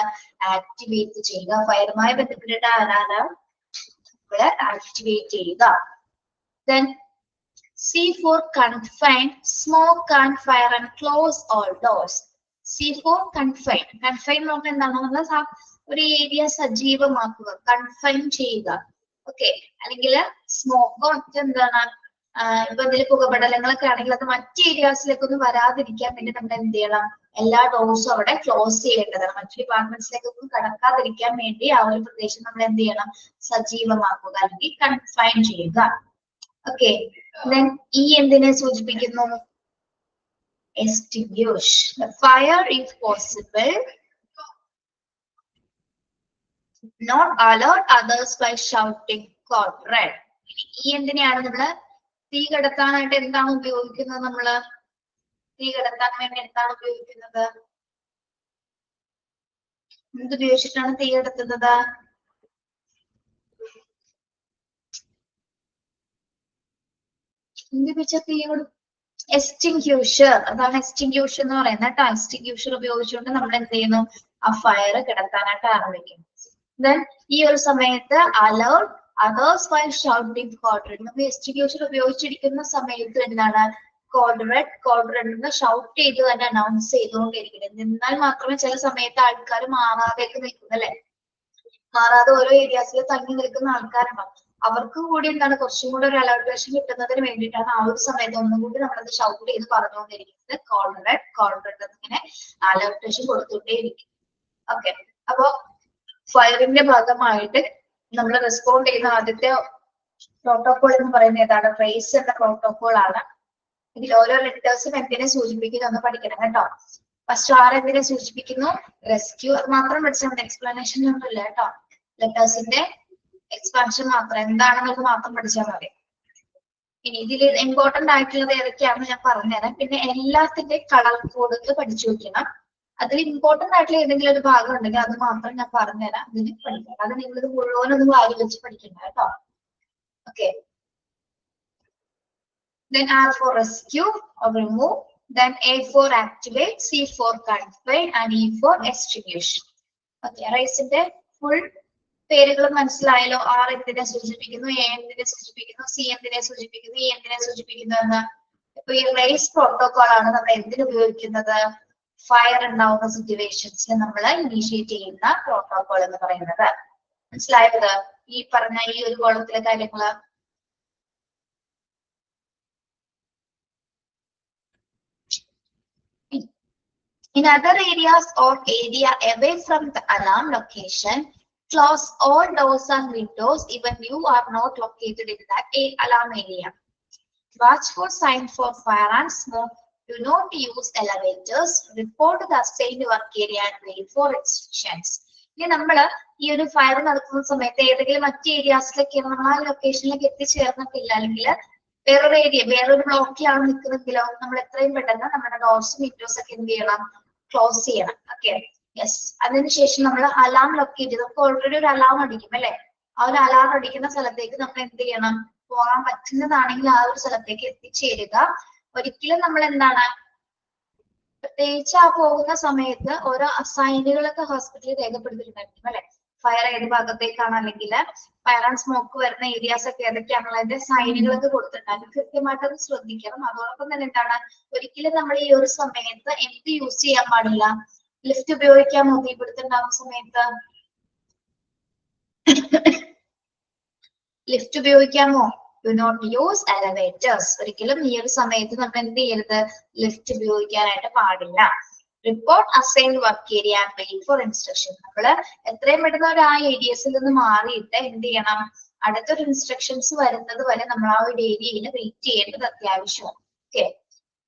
ആക്ടിവേറ്റ് ചെയ്യുക. ഫയറുമായി ബന്ധപ്പെട്ടിട്ട് അലാം നമ്മള് ആക്ടിവേറ്റ് ചെയ്യുക. Then C for confine, smoke and fire and close all doors. C for confine. Confine എന്ന് പറഞ്ഞാൽ എന്താണ്? നമ്മൾ ഒരു ഏരിയ സജീവമാക്കുക, കൺഫൈൻ ചെയ്യുക. ഓക്കെ, അല്ലെങ്കിൽ സ്മോക്കോ മറ്റെന്താണ് ഇപ്പൊ എന്തെങ്കിലും പുകപടലങ്ങളൊക്കെ ആണെങ്കിൽ അത് മറ്റ് ഏരിയാസിലേക്കൊന്നും വരാതിരിക്കാൻ വേണ്ടി നമ്മൾ എന്ത് ചെയ്യണം? എല്ലാ ഡോർസും അവിടെ ക്ലോസ് ചെയ്യേണ്ടതാണ്. മറ്റു ഡിപ്പാർട്ട്മെന്റ്സിലേക്കൊന്നും കടക്കാതിരിക്കാൻ വേണ്ടി ആ ഒരു പ്രദേശം നമ്മൾ എന്ത് ചെയ്യണം? സജീവമാക്കുക അല്ലെങ്കിൽ കൺഫൈൻ ചെയ്യുക. ഓക്കെ, ഈ എന്തിനെ സൂചിപ്പിക്കുന്നു? extinguish the fire if possible, not alert others by shouting code red. ഈ എന്തിനെയാണ് നമ്മള് തീ കടത്താനായിട്ട് എന്താണ് ഉപയോഗിക്കുന്നത്? നമ്മള് തീ കടത്താൻ വേണ്ടി എന്താണ് ഉപയോഗിക്കുന്നത്? എന്തുപയോഗിച്ചിട്ടാണ് തീ കടത്തുന്നത്? എന്തുപയോഗിച്ച തീ എക്സ്റ്റിങ്ക്യൂഷർ. അതാണ് എക്സ്റ്റിങ്ക്യൂഷർ എന്ന് പറയുന്നത് കേട്ടോ. എക്സ്റ്റിങ്ക്യൂഷർ ഉപയോഗിച്ചുകൊണ്ട് നമ്മൾ എന്ത് ചെയ്യുന്നു? ആ ഫയർ കിടത്താനായിട്ട് ആരംഭിക്കും. ദെൻ ഈ ഒരു സമയത്ത് alert others by shouting code red. നമ്മൾ എക്സ്റ്റിങ്ക്യൂഷർ ഉപയോഗിച്ചിരിക്കുന്ന സമയത്ത് എന്താണ്? കോഡ് റെഡ് എന്ന് ഷൗട്ട് ചെയ്ത് തന്നെ അനൗൺസ് ചെയ്തുകൊണ്ടിരിക്കുന്നത്. എന്നാൽ മാത്രമേ ചില സമയത്ത് ആൾക്കാർ മാറാതെയൊക്കെ നിൽക്കുന്നു അല്ലെ? മാറാതെ ഓരോ ഏരിയാസിൽ തങ്ങി നിൽക്കുന്ന ആൾക്കാരുണ്ടാവും. അവർക്ക് കൂടി എന്താണ് കുറച്ചും കൂടെ ഒരു അലർട്ടേഷൻ കിട്ടുന്നതിന് വേണ്ടിയിട്ടാണ് ആ ഒരു സമയത്ത് ഒന്നും കൂടി നമ്മളത് ഷൗട്ട് ചെയ്ത് പറഞ്ഞുകൊണ്ടിരിക്കുന്നത്. കോൾ റെഡ് എന്നിങ്ങനെ അലർട്ടേഷൻ കൊടുത്തുകൊണ്ടേയിരിക്കും. ഓക്കെ, അപ്പോ ഫയറിന്റെ ഭാഗമായിട്ട് നമ്മൾ റെസ്പോണ്ട് ചെയ്യുന്ന ആദ്യത്തെ പ്രോട്ടോകോൾ എന്ന് പറയുന്നത് ഏതാണ്? റേസ് എന്ന പ്രോട്ടോകോൾ ആണ്. ഇതിൽ ഓരോ ലെറ്റേഴ്സും എന്തിനെ സൂചിപ്പിക്കുന്നു എന്ന് പഠിക്കണം കേട്ടോ. ഫസ്റ്റ് ആർ എന്തിനെ സൂചിപ്പിക്കുന്നു? റെസ്ക്യൂ. അത് മാത്രം പഠിച്ചാൽ മതി, എക്സ്പ്ലനേഷൻ ഒന്നുമില്ല കേട്ടോ. ലെറ്റേഴ്സിന്റെ എക്സ്പാൻഷൻ മാത്രം എന്താണെന്നത് മാത്രം പഠിച്ചാൽ മതി. ഇനി ഇതിൽ ഇമ്പോർട്ടന്റ് ആയിട്ടുള്ളത് ഏതൊക്കെയാണെന്ന് ഞാൻ പറഞ്ഞുതരാം. പിന്നെ എല്ലാത്തിന്റെ കളർ കോഡ് പഠിച്ചു വെക്കണം. അതിൽ ഇമ്പോർട്ടന്റ് ആയിട്ടുള്ള ഏതെങ്കിലും ഒരു ഭാഗം ഉണ്ടെങ്കിൽ അത് മാത്രം ഞാൻ പറഞ്ഞുതരാം. ഇതിന് പഠിക്കണം. അത് നിങ്ങളിത് മുഴുവനൊന്നും വാരി വെച്ച് പഠിക്കണ്ട കേട്ടോ. Okay, then R for rescue or remove, then A for activate, C for confine and E for extinguish. Okay, റൈസിന്റെ ഫുൾ പേരുകൾ മനസ്സിലായല്ലോ. ആർ എന്തിനെ സൂചിപ്പിക്കുന്നു, എ എന്തിനെ സൂചിപ്പിക്കുന്നു, സി എന്തിനെ സൂചിപ്പിക്കുന്നു, ഇ എന്തിനെ സൂചിപ്പിക്കുന്നു എന്ന്. ഇപ്പൊ ഈ റേസ് പ്രോട്ടോകോൾ ആണ് നമ്മൾ എന്തിനു ഉപയോഗിക്കുന്നത്? ഫയർ ഉണ്ടാവുന്ന സിറ്റുവേഷൻസിൽ നമ്മൾ ഇനീഷ്യേറ്റ് ചെയ്യുന്ന പ്രോട്ടോകോൾ എന്ന് പറയുന്നത്. മനസ്സിലായത്? ഈ പറഞ്ഞ ഈ ഒരു കോളത്തിലെ കാര്യങ്ങള്. In other areas or area away from the alarm location, close all doors and windows even you are not located in that alarm area. Watch for signs for fire and smoke. Do not use elevators. Report the assigned work area and wait for instructions. ഇനി നമ്മള് ഈ ഒരു fire നടക്കുന്ന സമയത്ത് ഏതെങ്കിലും മറ്റു ഏരിയാസിലൊക്കെ നമ്മൾ ആ ലൊക്കേഷനിലേക്ക് എത്തിച്ചേർന്നിട്ടില്ല, അല്ലെങ്കിൽ വേറൊരു ഏരിയ വേറൊരു ബ്ലോക്കിലാണ് നിൽക്കുന്നതെങ്കിലോ നമ്മൾ എത്രയും പെട്ടെന്ന് നമ്മുടെ ഡോർസും വിൻഡോസ് ഒക്കെ എന്ത് ചെയ്യണം? ക്ലോസ് ചെയ്യണം. Okay, yes. അതിനുശേഷം നമ്മൾ അലാം ലൊക്കേറ്റ് ചെയ്ത്, നമുക്ക് ഓൾറെഡി ഒരു അലാം അടിക്കും അല്ലെ? ആ ഒരു അലാം അടിക്കുന്ന സ്ഥലത്തേക്ക് നമ്മൾ എന്ത് ചെയ്യണം? പോകാൻ പറ്റുന്നതാണെങ്കിൽ ആ ഒരു സ്ഥലത്തേക്ക് എത്തിച്ചേരുക. ഒരിക്കലും നമ്മൾ എന്താണ്, പ്രത്യേകിച്ച് ആ പോകുന്ന സമയത്ത് ഓരോ അസൈനുകളൊക്കെ ഹോസ്പിറ്റലിൽ രേഖപ്പെടുത്തിയിട്ടുണ്ടായിരിക്കും അല്ലെ? ഫയർ ഏത് ഭാഗത്തേക്കാണ്, അല്ലെങ്കിൽ ഫയർ ആൻഡ് സ്മോക്ക് വരുന്ന ഏരിയാസ് ഒക്കെ ഏതൊക്കെയാണെന്നുള്ളതിന്റെ സൈനുകളൊക്കെ കൊടുത്തിട്ടുണ്ടാകും. കൃത്യമായിട്ട് അത് ശ്രദ്ധിക്കണം. അതോടൊപ്പം തന്നെ എന്താണ്, ഒരിക്കലും നമ്മൾ ഈ ഒരു സമയത്ത് എന്ത് യൂസ് ചെയ്യാൻ പാടില്ല? ലിഫ്റ്റ് ഉപയോഗിക്കാമോ തീപിടുത്തുണ്ടാകുന്ന സമയത്ത്? ലിഫ്റ്റ് ഉപയോഗിക്കാമോ? Do not use elevators. ഒരിക്കലും ഈ ഒരു സമയത്ത് നമ്മൾ എന്ത് ചെയ്യരുത്? ലിഫ്റ്റ് ഉപയോഗിക്കാനായിട്ട് പാടില്ല. Report assign work area and wait for instruction. നമ്മള് എത്രയും പെട്ടെന്ന് ഒരു ആ ഏരിയസിൽ നിന്ന് മാറിയിട്ട് എന്ത് ചെയ്യണം? അടുത്തൊരു ഇൻസ്ട്രക്ഷൻസ് വരുന്നത് വരെ നമ്മൾ ആ ഒരു ഏരിയയിൽ വെയിറ്റ് ചെയ്യേണ്ടത് അത്യാവശ്യമാണ്. Okay,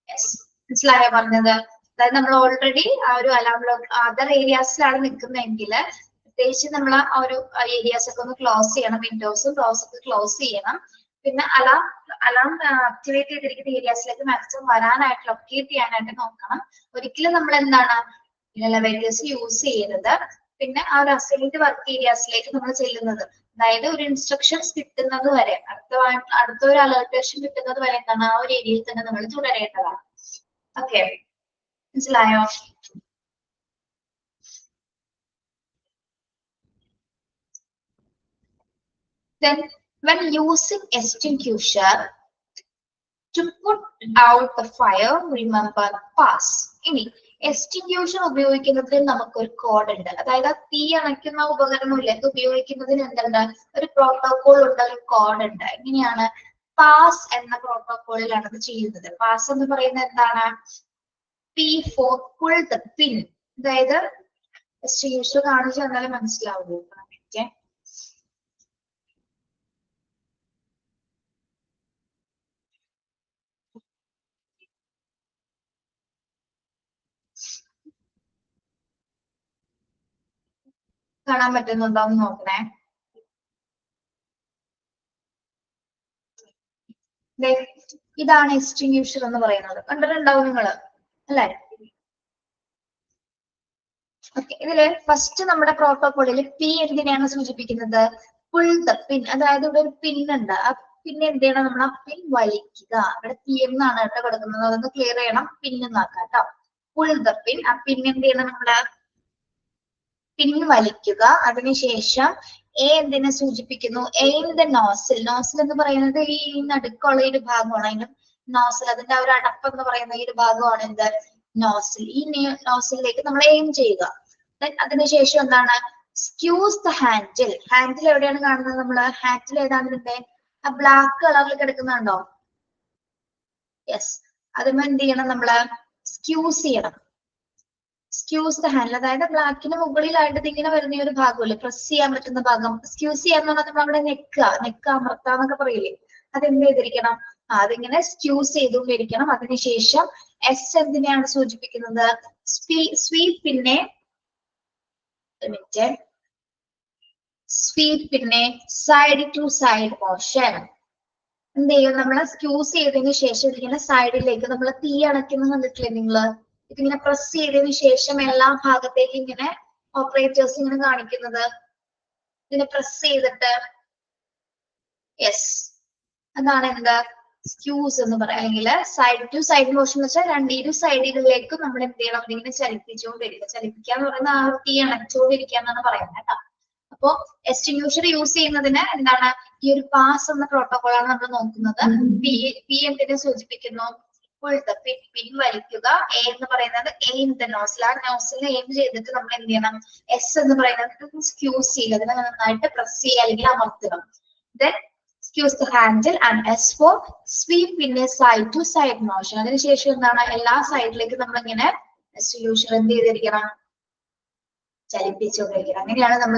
yes. മനസ്സിലായോ പറഞ്ഞത്? അതായത് നമ്മൾ ഓൾറെഡി ആ ഒരു അലാം അതർ ഏരിയാസിലാണ് നിൽക്കുന്നതെങ്കിൽ പ്രത്യേകിച്ച് നമ്മൾ ആ ഒരു ഏരിയാസ് ഒക്കെ ഒന്ന് ക്ലോസ് ചെയ്യണം. വിൻഡോസും ഡോർസും ഒക്കെ ക്ലോസ് ചെയ്യണം. പിന്നെ അലാം ആക്ടിവേറ്റ് ചെയ്തിരിക്കുന്ന ഏരിയാസിലേക്ക് മാക്സിമം വരാനായിട്ട് ലൊക്കേറ്റ് ചെയ്യാനായിട്ട് നോക്കണം. ഒരിക്കലും നമ്മൾ എന്താണ് എലവേറ്റേഴ്സ് യൂസ് ചെയ്യരുത്. പിന്നെ ആ ഒരു അസൈൻഡ് വർക്ക് ഏരിയാസിലേക്ക് നമ്മൾ ചെല്ലുന്നത്, അതായത് ഒരു ഇൻസ്ട്രക്ഷൻസ് കിട്ടുന്നത് വരെ, അടുത്ത ഒരു അലേർട്ടേഷൻ കിട്ടുന്നത് വരെ എന്താണ് ആ ഒരു ഏരിയയിൽ തന്നെ നമ്മൾ തുടരേണ്ടതാണ്. ഓക്കെ, മനസ്സിലായോ? Then when using extinguisher to put out the fire, remember pass. ഇനി എക്സ്റ്റിങ്ക്യൂഷൻ ഉപയോഗിക്കുന്നതിന് നമുക്കൊരു കോഡ് ഉണ്ട്. അതായത് തീ അണയ്ക്കുന്ന ഉപകരണമില്ല, ഇത് ഉപയോഗിക്കുന്നതിന് എന്തുണ്ട്? ഒരു പ്രോട്ടോകോൾ ഉണ്ട്, ഒരു കോഡ് ഉണ്ട്. എങ്ങനെയാണ്? പാസ് എന്ന പ്രോട്ടോകോളിലാണ് ഇത് ചെയ്യുന്നത്. പാസ് എന്ന് പറയുന്നത് എന്താണ്? P for pull the pin. അതായത് എക്സ്റ്റിങ്ക്യൂഷർ കാണിച്ചു തന്നാലേ മനസ്സിലാവുള്ളൂ. ഓക്കെ, കാണാൻ പറ്റുന്നുണ്ടോ എന്ന് നോക്കണേ. ഇതാണ് എക്സ്റ്റിങ്ക്യൂഷർ എന്ന് പറയുന്നത്. കണ്ടിട്ടുണ്ടാവും നിങ്ങള് അല്ലെ? ഓക്കെ, ഇതില് ഫസ്റ്റ് നമ്മുടെ പ്രോട്ടോകോളിൽ പി എന്തിനെയാണ് സൂചിപ്പിക്കുന്നത്? പുൾ ദ പിൻ. അതായത് ഇവിടെ ഒരു പിൻ ഉണ്ട്. ആ പിന്നെ എന്ത് ചെയ്യണം? നമ്മൾ ആ പിൻ വലിക്കുക. ഇവിടെ പി എന്നാണ് കേട്ടോ കൊടുക്കുന്നത്. അതൊന്ന് ക്ലിയർ ചെയ്യണം. പിൻ എന്നാക്കാം കേട്ടോ. പുൾ ദ പിൻ. ആ പിൻ എന്ത് ചെയ്യണം? നമ്മള് പിൻ വലിക്കുക. അതിനുശേഷം എ എന്തിനെ സൂചിപ്പിക്കുന്നു? എയിൻ ദ നോസിൽ. നോസിൽ എന്ന് പറയുന്നത് ഈ നടുക്കുള്ള ഒരു ഭാഗമാണ്. അതിന്റെ നോസിൽ, അതിന്റെ ആ ഒരു അടപ്പ് എന്ന് പറയുന്ന ഈ ഒരു ഭാഗമാണ് എന്ത്? നോസിൽ. ഈ നോസിലേക്ക് നമ്മൾ എയിം ചെയ്യുക. അതിനുശേഷം എന്താണ്? Squeeze the handle. ഹാൻഡിൽ എവിടെയാണ് കാണുന്നത്? നമ്മള് ഹാൻഡിൽ ഏതാണ് ഇതിന്റെ? ആ ബ്ലാക്ക് കളറിൽ കിടക്കുന്നുണ്ടോ? യെസ്. അതും എന്ത് ചെയ്യണം? നമ്മള് സ്ക്യൂസ് ചെയ്യണം. സ്ക്യൂസ് ദ ഹാൻഡിൽ, അതായത് ബ്ലാക്കിന് മുകളിലായിട്ട് ഇങ്ങനെ വരുന്ന ഒരു ഭാഗമല്ലേ, പ്രസ് ചെയ്യാൻ പറ്റുന്ന ഭാഗം. സ്ക്യൂസ് ചെയ്യാന്ന് പറഞ്ഞാൽ നമ്മൾ അവിടെ നെക്ക് അമർത്താന്നൊക്കെ പറയില്ലേ, അതെന്ത് ചെയ്തിരിക്കണം? അതിങ്ങനെ സ്ക്യൂസ് ചെയ്തുകൊണ്ടിരിക്കണം. അതിനുശേഷം എസ് എന്തിനെയാണ് സൂചിപ്പിക്കുന്നത്? സ്വീപ്പിനെ സൈഡ് ടു സൈഡ് മോഷൻ. എന്ത് ചെയ്യും? നമ്മള് സ്ക്യൂസ് ചെയ്തതിന് ശേഷം ഇതിങ്ങനെ സൈഡിലേക്ക് നമ്മൾ തീ അണയ്ക്കുന്നത് കണ്ടിട്ടില്ലേ നിങ്ങള്? ഇതിങ്ങനെ പ്രസ് ചെയ്തതിന് ശേഷം എല്ലാ ഭാഗത്തേക്ക് ഇങ്ങനെ ഓപ്പറേറ്റേഴ്സ് ഇങ്ങനെ കാണിക്കുന്നത്, ഇങ്ങനെ പ്രസ് ചെയ്തിട്ട്. യെസ്, അതാണ് എന്താ സ്ക്യൂസ് എന്ന് പറയാം. അല്ലെങ്കിൽ സൈഡ് ടു സൈഡ് മോഷൻ എന്ന് വെച്ചാൽ ഇരു സൈഡുകളിലേക്കും നമ്മൾ എന്ത് ചെയ്യണം? ഇതിങ്ങനെ ചലിപ്പിച്ചുകൊണ്ടിരിക്കുക. ചലിപ്പിക്കുക എന്ന് പറയുന്നത് ആ തീ അണച്ചുകൊണ്ടിരിക്കുക എന്നാണ് പറയുന്നത് കേട്ടോ. അപ്പോ എക്സ്റ്റിങ്യൂഷർ യൂസ് ചെയ്യുന്നതിന് എന്താണ്? ഈ ഒരു പാസ് എന്ന പ്രോട്ടോകോൾ ആണ് നമ്മൾ നോക്കുന്നത്. പി എന്തിനെ സൂചിപ്പിക്കുന്നു? പിൻവലിക്കുക. എ എന്ന് പറയുന്നത് എയിം ദ നോസിൽ. ആ നോസിലിനെ എയിം ചെയ്തിട്ട് നമ്മൾ എന്ത് ചെയ്യണം? എസ് എന്ന് പറയുന്നത് സ്ക്യൂസ് ചെയ്യുക, അതിനെ നന്നായിട്ട് പ്രസ് ചെയ്യുക അല്ലെങ്കിൽ അമർത്തുക. Then squeeze the handle and S for sweep in a side to side motion. അതിനുശേഷം എന്താണ്? എല്ലാ സൈഡിലേക്കും നമ്മൾ ഇങ്ങനെ എക്സ്റ്റിങ്യൂഷർ എന്ത് ചെയ്തിരിക്കണം? ചലിപ്പിച്ചുകൊണ്ടിരിക്കണം. അങ്ങനെയാണ് നമ്മൾ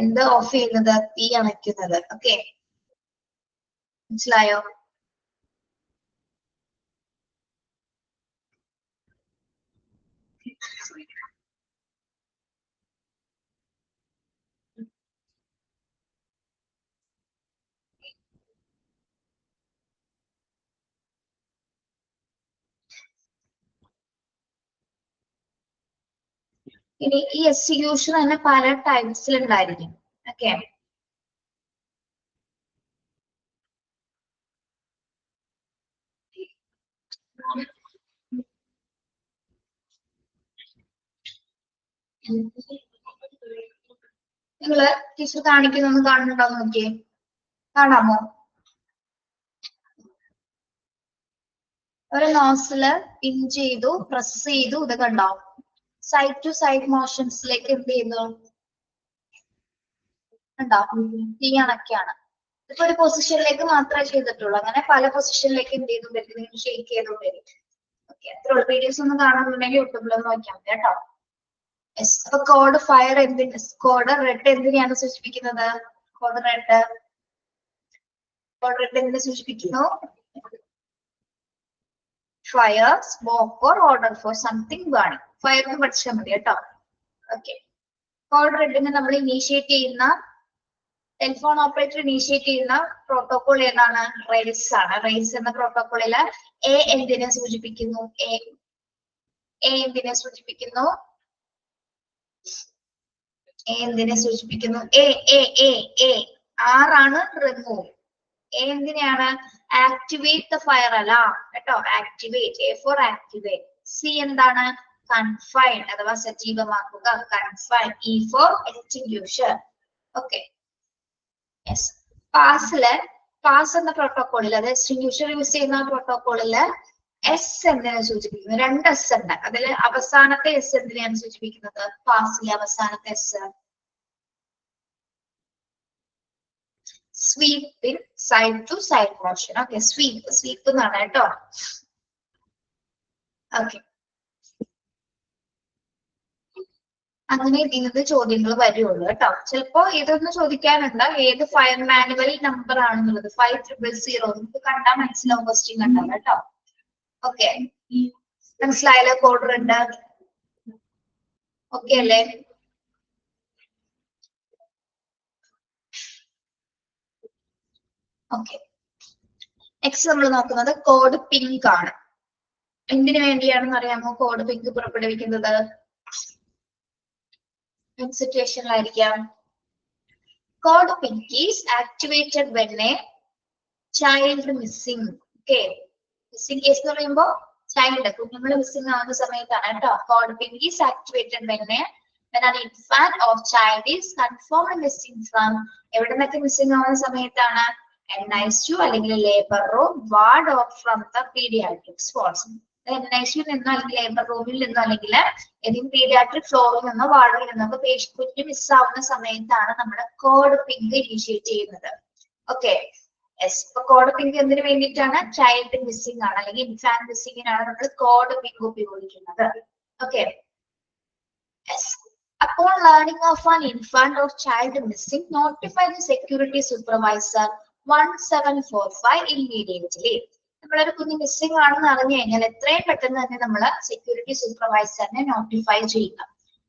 എന്ത് ഓഫ് ചെയ്യുന്നത്? തീ അണയ്ക്കുന്നത്. ഓക്കെ, മനസ്സിലായോ? ഇനി ഈ എക്സിക്യൂഷൻ തന്നെ പല ടൈപ്സിൽ ഉണ്ടായിരിക്കും. ഓക്കെ, നിങ്ങള് ടീച്ചർ കാണിക്കുന്നൊന്ന് കാണുന്നുണ്ടോ? നോക്കിയേ, കാണാമോ? ഒരു നോസില് പിൻ ചെയ്തു, പ്രസ് ചെയ്തു, ഇത് കണ്ടോ? സൈഡ് ടു സൈഡ് മോഷൻസിലേക്ക് എന്ത് ചെയ്യുന്നു? കണ്ടോ? തീ അണക്കാണ്. ഇപ്പൊ ഒരു പൊസിഷനിലേക്ക് മാത്രമേ ചെയ്തിട്ടുള്ളൂ. അങ്ങനെ പല പൊസിഷനിലേക്ക് എന്ത് ചെയ്തുകൊണ്ടിരിക്കും? ഷെയ്ക്ക് ചെയ്തുകൊണ്ടിരിക്കും. ഓക്കെ, അത്ര വീഡിയോസ് ഒന്നും കാണുന്നുണ്ടെങ്കിൽ യൂട്യൂബിലൊന്ന് നോക്കിയാൽ മതി കേട്ടോ. യെസ്. അപ്പൊ കോഡ് ഫയർ കോഡ് റെഡ് എന്തിനെയാണ് സൂചിപ്പിക്കുന്നത്? കോഡ് റെഡ് എന്തിനെ സൂചിപ്പിക്കുന്നു? Fire, smoke or order for something burning. ഫയറിന് പഠിച്ചാൽ മതി കേട്ടോ. ഓക്കെ, കോഡ് റെഡിന് നമ്മൾ ഇനീഷ്യേറ്റ് ചെയ്യുന്ന, ടെലിഫോൺ ഓപ്പറേറ്റർ ഇനീഷ്യേറ്റ് ചെയ്യുന്ന പ്രോട്ടോകോൾ ഏതാണ്? റേസ് ആണ്. റേസ് എന്ന പ്രോട്ടോകോളില് എ എന്തിനെ സൂചിപ്പിക്കുന്നു? എ എന്തിനെ സൂചിപ്പിക്കുന്നു? എന്തിനെ സൂചിപ്പിക്കുന്നു? എ ആറാണ് റിമൂവ്. എന്തിനെയാണ്? ആക്ടിവേറ്റ് ദ ഫയർ അലാം കേട്ടോ. Activate, A for activate. C എന്താണ്? കൺഫൈൻ അഥവാ സജീവമാക്കുക, confine. E for extinguisher. Okay, yes. PASS എന്ന പ്രോട്ടോകോളിൽ, അത് എക്സ്റ്റിങ്ക്യൂഷർ യൂസ് ചെയ്യുന്ന പ്രോട്ടോകോളില് എസ് എന്തിനെ സൂചിപ്പിക്കുന്നു? 2 എസ് ഉണ്ട്. അതിൽ അവസാനത്തെ എസ് എന്തിനെയാണ് സൂചിപ്പിക്കുന്നത്? പാസിലെ അവസാനത്തെ S sweep in side to side motion. Okay, sweep എന്നാണ് കേട്ടോ. ഓക്കെ, അങ്ങനെ ഇതിനകത്ത് ചോദ്യങ്ങൾ വരുള്ളൂ കേട്ടോ. ചിലപ്പോ ഇതൊന്ന് ചോദിക്കാനുണ്ട്, ഏത് ഫയർ മാനുവൽ നമ്പർ ആണെന്നുള്ളത്. 5000 നമുക്ക് കണ്ടാൽ മനസ്സിലാവും ക്വസ്റ്റ്യൻ കണ്ടാൽ കേട്ടോ. ഓക്കെ, മനസ്സിലായല്ലോ? കോഡ് റെഡ് ഓക്കെ അല്ലേ? ഓക്കെ, നെക്സ്റ്റ് നമ്മൾ നോക്കുന്നത് കോഡ് പിങ്ക് ആണ്. എന്തിനു വേണ്ടിയാണെന്ന് അറിയാമോ കോഡ് പിങ്ക് പുറപ്പെടുവിക്കുന്നത്? സിറ്റുവേഷനിലായിരിക്കാം. Code pink is activated when a child missing. Okay, missing case എന്ന് പറയുമ്പോൾ ചൈൽഡ്, കുഞ്ഞുങ്ങൾ മിസ്സിംഗ് ആവുന്ന സമയത്താണ് കേട്ടോ. Code pink is activated when an infant or child is confirmed missing from, എവിടെ നിന്നൊക്കെ മിസ്സിംഗ് ആവുന്ന സമയത്താണ്? NICU അല്ലെങ്കിൽ labour room, ward or from the paediatrics wards. NICU നിന്നോ അല്ലെങ്കിൽ ലേബർ റൂമിൽ നിന്നോ അല്ലെങ്കിൽ ഏതെങ്കിലും പീഡിയാട്രിക് ഫ്ലോറിൽ നിന്നോ വാർഡിൽ നിന്നോ കുഞ്ഞ് മിസ്സാവുന്ന സമയത്താണ് നമ്മൾ കോഡ് പിങ്ക് ഇനിഷ്യേറ്റ് ചെയ്യുന്നത്. Okay, yes. ഇപ്പൊ കോഡ് പിങ്ക് എന്തിനു വേണ്ടിയിട്ടാണ്? ചൈൽഡ് മിസ്സിംഗ് ആണ് അല്ലെങ്കിൽ ഇൻഫാന്റ് മിസ്സിംഗിനാണ് നമ്മൾ കോഡ് പിങ്ക് ഉപയോഗിക്കുന്നത്. Okay, yes. Upon learning of an infant or child missing, notify the security supervisor 1745 immediately. നമ്മളൊരു കുഞ്ഞ് മിസ്സിംഗ് ആണെന്ന് അറിഞ്ഞു കഴിഞ്ഞാൽ എത്രയും പെട്ടെന്ന് തന്നെ നമ്മൾ സെക്യൂരിറ്റി സൂപ്പർവൈസറിനെ നോട്ടിഫൈ ചെയ്യുക.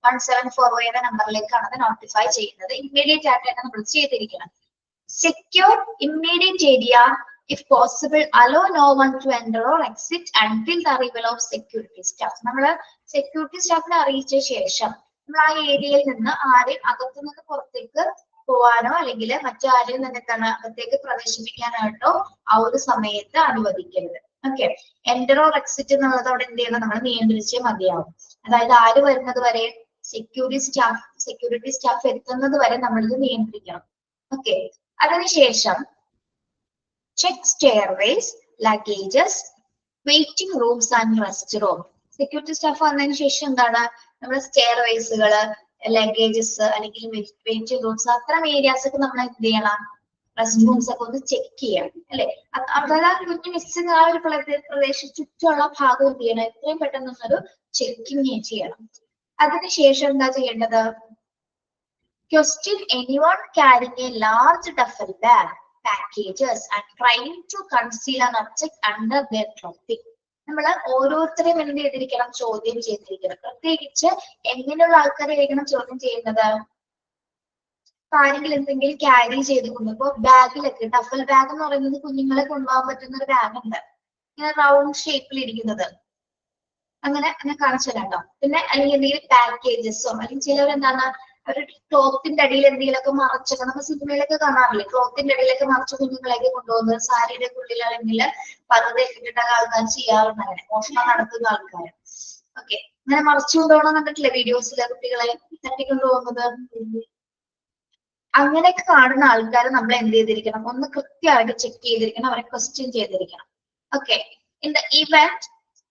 1745 എന്ന നമ്പറിലേക്കാണ് അത് നോട്ടിഫൈ ചെയ്യുന്നത്. ഇമ്മീഡിയറ്റ് ആയിട്ട് തന്നെ നമ്മൾ ചെയ്തിരിക്കണം. Secure immediate area. If possible, allow no one to enter or exit until the arrival of security staff. നമ്മൾ സെക്യൂരിറ്റി സ്റ്റാഫിനെ അറിയിച്ച ശേഷം നമ്മൾ ആ ഏരിയയിൽ നിന്ന് ആരെയും അകത്തു നിന്ന് പുറത്തേക്ക് പോവാനോ അല്ലെങ്കിൽ മറ്റാരെയും തന്നെ അകത്തേക്ക് പ്രവേശിപ്പിക്കാനായിട്ടോ ആ ഒരു സമയത്ത് അനുവദിക്കരുത്. ഓക്കെ, എൻ്റർ ഓർ എക്സിറ്റ് എന്നുള്ളത് അവിടെ എന്ത് ചെയ്യണം? നമ്മൾ നിയന്ത്രിച്ചേ മതിയാവും. അതായത് ആര് വരുന്നത് വരെ? സെക്യൂരിറ്റി സ്റ്റാഫ് എത്തുന്നത് വരെ നമ്മളിത് നിയന്ത്രിക്കണം. ഓക്കെ, അതിനുശേഷം check stairways, luggages, waiting rooms and rest room. Security staff വന്നതിന് ശേഷം എന്താണ്? നമ്മുടെ സ്റ്റെയർവേസുകള്, ലഗേജസ് അല്ലെങ്കിൽ വെയിറ്റിംഗ് റൂംസ് അത്തരം ഏരിയാസ് ഒക്കെ നമ്മൾ എന്ത് ചെയ്യണം? റെസ്റ്റ് റൂംസ് ഒക്കെ ഒന്ന് ചെക്ക് ചെയ്യണം അല്ലെ. അതായത് കുഞ്ഞ് മിസ്സിംഗ് ആ ഒരു പ്രദേശം ചുറ്റുമുള്ള ഭാഗം എന്ത് ചെയ്യണം? എത്രയും പെട്ടെന്ന് ഒരു ചെക്കിങ് ചെയ്യണം. അതിനുശേഷം എന്താ ചെയ്യേണ്ടത്? Question anyone carrying a large duffel bag, packages and trying to conceal an object under their clothing. നമ്മൾ ഓരോരുത്തരെയും എന്ത് ചെയ്തിരിക്കണം? ചോദ്യം ചെയ്തിരിക്കണം. പ്രത്യേകിച്ച് എങ്ങനെയുള്ള ആൾക്കാരെയായിരിക്കണം ചോദ്യം ചെയ്യുന്നത്? ആരെങ്കിലും എന്തെങ്കിലും ക്യാരി ചെയ്തുകൊണ്ട്, ഇപ്പൊ ബാഗിലൊക്കെ ഡഫൽ ബാഗ് എന്ന് പറയുന്നത് കുഞ്ഞുങ്ങളെ കൊണ്ടുപോകാൻ പറ്റുന്ന ഒരു ബാഗ് ഉണ്ട്, ഇങ്ങനെ റൗണ്ട് ഷേപ്പിൽ ഇരിക്കുന്നത്. അങ്ങനെ കാണിച്ചു തരാം കേട്ടോ. പിന്നെ അല്ലെങ്കിൽ എന്തെങ്കിലും പാക്കേജസോ അല്ലെങ്കിൽ ചിലവരെന്താണ് ഒരു ക്ലോത്തിന്റെ അടിയിൽ എന്തെങ്കിലുമൊക്കെ മറച്ചൊക്കെ നമ്മൾ സിനിമയിലൊക്കെ കാണാറില്ലേ? ക്ലോത്തിന്റെ അടിയിലൊക്കെ മറച്ച കുഞ്ഞുങ്ങളെയൊക്കെ കൊണ്ടുപോകുന്നത്, സാരിയുടെ ഉള്ളിൽ അല്ലെങ്കിൽ പറുതൊക്കെ ഇട്ടിട്ടൊക്കെ ആൾക്കാർ ചെയ്യാറുണ്ട്. അങ്ങനെ മോഷണം നടത്തുന്ന ആൾക്കാർ. ഓക്കെ, അങ്ങനെ മറച്ചു കൊണ്ടുപോകണം കണ്ടിട്ടില്ലേ വീഡിയോസിലെ കുട്ടികളെ തട്ടിക്കൊണ്ടുപോകുന്നത്? അങ്ങനെയൊക്കെ കാണുന്ന ആൾക്കാർ നമ്മൾ എന്ത് ചെയ്തിരിക്കണം? ഒന്ന് കൃത്യമായിട്ട് ചെക്ക് ചെയ്തിരിക്കണം, അവരെ ക്വസ്റ്റ്യൻ ചെയ്തിരിക്കണം. Okay, in the event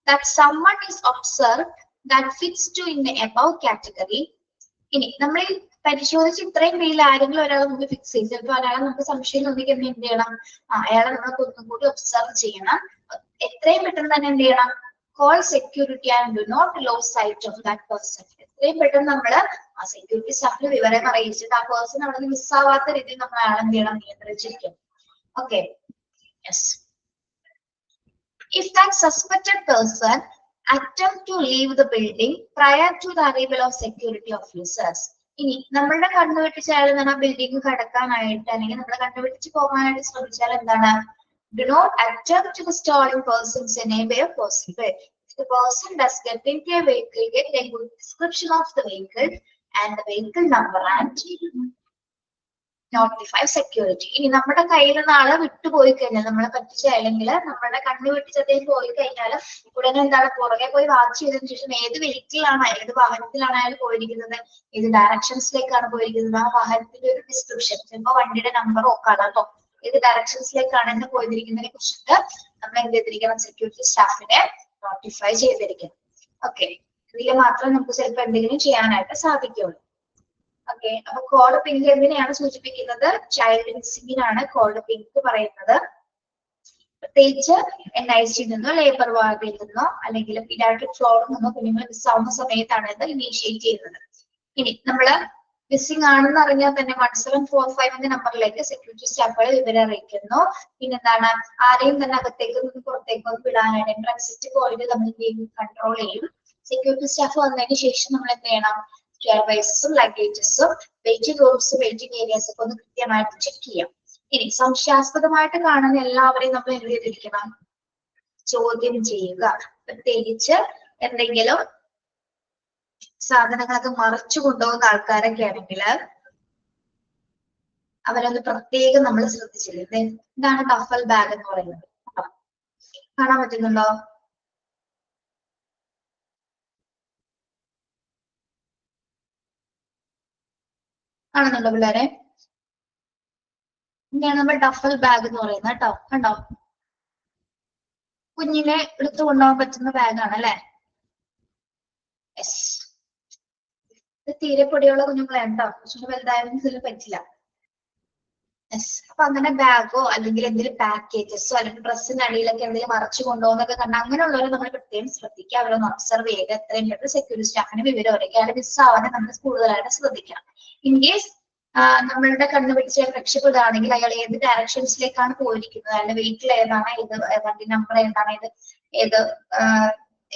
that someone is observed that fits to in the above category. ഇനി നമ്മൾ പരിശോധിച്ച് ഇത്രയും പേരിൽ ആരെങ്കിലും ഒരാളെ നമുക്ക് ഫിക്സ് ചെയ്യും. ചിലപ്പോൾ ഒരാളെ നമുക്ക് സംശയം തോന്നിക്കുന്ന എന്ത് ചെയ്യണം? അയാളെ നമ്മൾ ഒന്നും കൂടി ഒബ്സർവ് ചെയ്യണം. എത്രയും പെട്ടെന്ന് തന്നെ എന്ത് ചെയ്യണം? Call security and do not lose sight of that person. എത്രയും പെട്ടെന്ന് നമ്മൾ ആ സെക്യൂരിറ്റി സ്റ്റാഫിന് വിവരം അറിയിച്ചിട്ട് ആ പേഴ്സൺ അവിടെ നിന്ന് മിസ്സാവാത്ത രീതിയിൽ നമ്മൾ അയാളെ എന്ത് ചെയ്യണം? നിയന്ത്രിച്ചിരിക്കും. Okay, yes. If that suspected person attempt to leave the building prior to the arrival of security officers. ഇനി നമ്മളുടെ കണ്ണുവെട്ടിച്ചാൽ ആ ബിൽഡിംഗ് കടക്കാനായിട്ട് അല്ലെങ്കിൽ നമ്മൾ കണ്ണുവെട്ടിച്ച് പോകാനായിട്ട് ശ്രമിച്ചാൽ എന്താണ്? Do not attempt to the stalling persons in any way possible. If the person does get into a vehicle, get a good description of the vehicle and the vehicle number and notify security. ഇനി നമ്മുടെ കയ്യിൽ നിന്ന് ആളെ വിട്ടുപോയി കഴിഞ്ഞാൽ, നമ്മളെ പറ്റിച്ച അല്ലെങ്കിൽ നമ്മുടെ കണ്ണു വെട്ടിച്ചതേക്ക് പോയി കഴിഞ്ഞാൽ ഉടനെ എന്താണ്? പുറകെ പോയി വാച്ച് ചെയ്തതിനു ശേഷം ഏത് വെഹിക്കിളാണ്, ഏത് വാഹനത്തിലാണ് അയാൾ പോയിരിക്കുന്നത്, ഏത് ഡയറക്ഷൻസിലേക്കാണ് പോയിരിക്കുന്നത്, ആ വാഹനത്തിന്റെ ഒരു ഡിസ്ക്രിപ്ഷൻ, ചിലപ്പോൾ വണ്ടിയുടെ നമ്പറോ കളറോ ഏത് ഡയറക്ഷൻസിലേക്കാണ് എന്ന് പോയിരിക്കുന്നതിനെ കുറിച്ചിട്ട് നമ്മൾ എന്ത് ചെയ്തിരിക്കണം? സെക്യൂരിറ്റി സ്റ്റാഫിനെ നോട്ടിഫൈ ചെയ്തിരിക്കണം. ഓക്കെ, ഇതിൽ മാത്രമേ നമുക്ക് ചിലപ്പോൾ എന്തെങ്കിലും ചെയ്യാനായിട്ട് സാധിക്കുള്ളൂ. ഓക്കെ, അപ്പൊ കോഡ് പിങ്ക് എന്തിനെയാണ് സൂചിപ്പിക്കുന്നത്? ചൈൽഡ് മിസ്സിംഗിനാണ് കോഡ് പിങ്ക് പറയുന്നത്. പ്രത്യേകിച്ച് NICU നിന്നോ ലേബർ വാർഡിൽ നിന്നോ അല്ലെങ്കിൽ പീഡിയാട്രിക് ഫ്ലോറിൽ നിന്നോ കുഞ്ഞുങ്ങൾ മിസ്സാവുന്ന സമയത്താണ് ഇത് ഇനീഷ്യേറ്റ് ചെയ്യുന്നത്. ഇനി നമ്മള് മിസ്സിംഗ് ആണെന്ന് അറിഞ്ഞാൽ തന്നെ 1745 എന്ന നമ്പറിലേക്ക് സെക്യൂരിറ്റി സ്റ്റാഫുകൾ വിവരം അറിയിക്കുന്നു. പിന്നെന്താണ്? ആരെയും തന്നെ അകത്തേക്ക് നിന്ന് പുറത്തേക്ക് വിടാനായിട്ട് എക്സിറ്റ് പോയിന്റ് നമ്മൾ കൺട്രോൾ ചെയ്യും. സെക്യൂരിറ്റി സ്റ്റാഫ് വന്നതിന് ശേഷം നമ്മൾ എന്ത് ചെയ്യണം? സ്റ്റെയർവേസും ലഗേജസും വെയിറ്റിംഗ് റൂംസും വെയിറ്റിംഗ് ഏരിയാസ് ഒക്കെ ഒന്ന് കൃത്യമായിട്ട് ചെക്ക് ചെയ്യാം. ഇനി സംശയാസ്പദമായിട്ട് കാണുന്ന എല്ലാവരെയും നമ്മൾ എന്ത് ചെയ്തിരിക്കണം? ചോദ്യം ചെയ്യുക. പ്രത്യേകിച്ച് എന്തെങ്കിലും സാധനങ്ങളൊക്കെ മറച്ചു കൊണ്ടുപോകുന്ന ആൾക്കാരൊക്കെ ആണെങ്കിൽ അവരൊന്ന് പ്രത്യേകം നമ്മൾ ശ്രദ്ധിച്ചില്ലേ? എന്താണ് ഡഫൽ ബാഗ് എന്ന് പറയുന്നത്? കാണാൻ പറ്റുന്നുണ്ടോ? കാണുന്നുണ്ടോ പിള്ളേരെ? ഇങ്ങനെയാണ് നമ്മൾ ഡഫൽ ബാഗ് എന്ന് പറയുന്നത് കേട്ടോ. കണ്ടോ? കുഞ്ഞിനെ എടുത്തു കൊണ്ടുപോകാൻ പറ്റുന്ന ബാഗാണ് അല്ലെ. യെസ്, ഇത് തീരെ പൊടിയുള്ള കുഞ്ഞുങ്ങളെ ഉണ്ടോ, കുറച്ചുകൂടി വലുതായാലും ഇതിൽ പറ്റില്ല. യെസ്, അപ്പൊ അങ്ങനെ ബാഗോ അല്ലെങ്കിൽ എന്തെങ്കിലും പാക്കേജസോ അല്ലെങ്കിൽ ഡ്രസ്സിന്റെ അടിയിലൊക്കെ എന്തെങ്കിലും മറച്ചു കൊണ്ടുപോകുന്നൊക്കെ കണ്ട അങ്ങനെയുള്ളവരെ നമ്മൾ പ്രത്യേകം ശ്രദ്ധിക്കുക. അവരൊന്ന് ഒബ്സർവ് ചെയ്യുക. എത്രയും പെട്ടെന്ന് സെക്യൂരിറ്റി സ്റ്റാഫിന് വിവരം അറിയിക്കുക. മിസ്സാവാതെ നമ്മൾ കൂടുതലായിട്ട് ശ്രദ്ധിക്കണം. ഇൻ കേസ് നമ്മളുടെ കണ്ണുപിടിച്ച് രക്ഷപ്പെടുകയാണെങ്കിൽ അയാൾ ഏത് ഡയറക്ഷൻസിലേക്കാണ് പോയിരിക്കുന്നത്, അയാളുടെ വെഹിക്കിൾ ഏതാണ്, ഏത് വണ്ടി നമ്പർ ഏതാണ്, ഏത്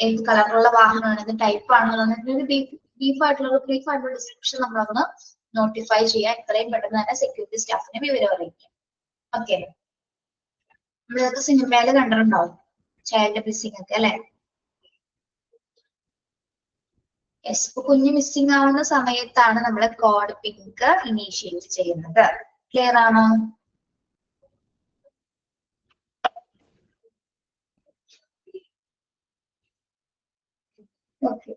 ഏത് കളറിലുള്ള വാഹനമാണ്, ഇത് ടൈപ്പ് ആണെന്നുള്ളത് ബ്രീഫായിട്ടുള്ള ഡിസ്ക്രിപ്ഷൻ നമ്മളൊന്ന് നോട്ടിഫൈ ചെയ്യാൻ എത്രയും പെട്ടെന്ന് തന്നെ സെക്യൂരിറ്റി സ്റ്റാഫിനെ വിവരം അറിയിക്കാം. ഓക്കെ, നമ്മളിതൊക്കെ സിനിമയില് കണ്ടിട്ടുണ്ടാവും, ചൈൽഡ് മിസ്സിംഗ് ഒക്കെ അല്ലെ. യെസ്, കുഞ്ഞ് മിസ്സിംഗ് ആവുന്ന സമയത്താണ് നമ്മൾ കോഡ് പിങ്ക് ഇനീഷ്യേറ്റ് ചെയ്യുന്നത്. ക്ലിയർ ആണോ? Okay,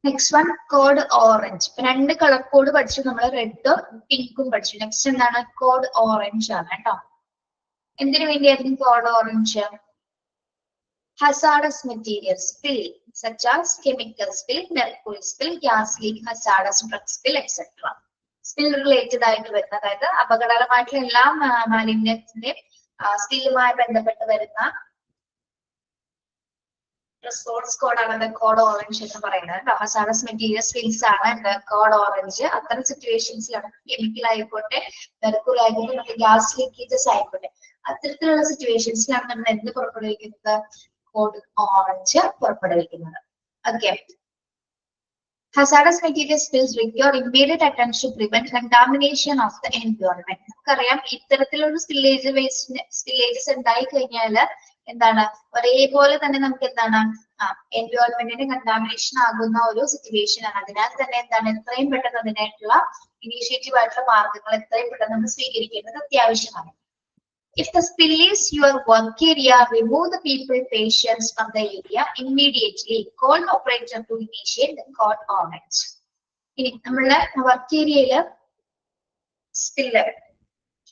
next one code orange. രണ്ട് കളർ കോഡ് പഠിച്ചു നമ്മൾ, റെഡും പിങ്കും പഠിച്ചു. നെക്സ്റ്റ് എന്താണ്? കോഡ് ഓറഞ്ച് ആണ് കേട്ടോ. എന്തിനു വേണ്ടിയായിരിക്കും code orange? hazardous materials spill such as chemical spill, mercury spill, gas leak, hazardous drug spill, etc. spill related ആയിട്ട് വരുന്ന, അതായത് അപകടകരമായിട്ടുള്ള എല്ലാ മാലിന്യത്തിന്റെ സ്പില്ലുമായി ബന്ധപ്പെട്ട് വരുന്ന റെസ്പോൺസ് കോഡാണ് കോഡ് ഓറഞ്ച് എന്ന് പറയുന്നത്. hazardous materials spills ആണ് കോഡ് ഓറഞ്ച്. അത്തരം സിറ്റുവേഷൻസിലാണ് കെമിക്കൽ ആയിക്കോട്ടെ, മെർക്കുറി ആയിക്കോട്ടെ, മറ്റേ ഗ്യാസ് ലീക്കേജസ് ആയിക്കോട്ടെ, അത്തരത്തിലുള്ള സിറ്റുവേഷൻസിലാണ് നമ്മൾ എന്ത് പുറപ്പെടുവിക്കുന്നത്? കോഡ് ഓറഞ്ച് പുറപ്പെടുവിക്കുന്നത്. Okay, hazardous materials spills require immediate attention to prevent contamination of the environment. നമുക്കറിയാം ഇത്തരത്തിലുള്ള സ്പില്ലേജസ് ഉണ്ടായി കഴിഞ്ഞാൽ എന്താണ്, ഒരേപോലെ തന്നെ നമുക്ക് എന്താണ് എൻവയോൺമെന്റിന്റെ കണ്ടാമിനേഷൻ ആകുന്ന ഒരു സിറ്റുവേഷൻ ആണ്. അതിനാൽ തന്നെ എന്താണ്, എത്രയും പെട്ടെന്ന് അതിനായിട്ടുള്ള ഇനീഷ്യേറ്റീവ് ആയിട്ടുള്ള മാർഗങ്ങൾ എത്രയും പെട്ടെന്ന് നമ്മൾ സ്വീകരിക്കേണ്ടത് അത്യാവശ്യമാണ്. If the spill is your work area, remove the people patients from the area immediately. Call the operator to initiate the code orange. ഇനി നമ്മളുടെ വർക്ക് ഏരിയയില്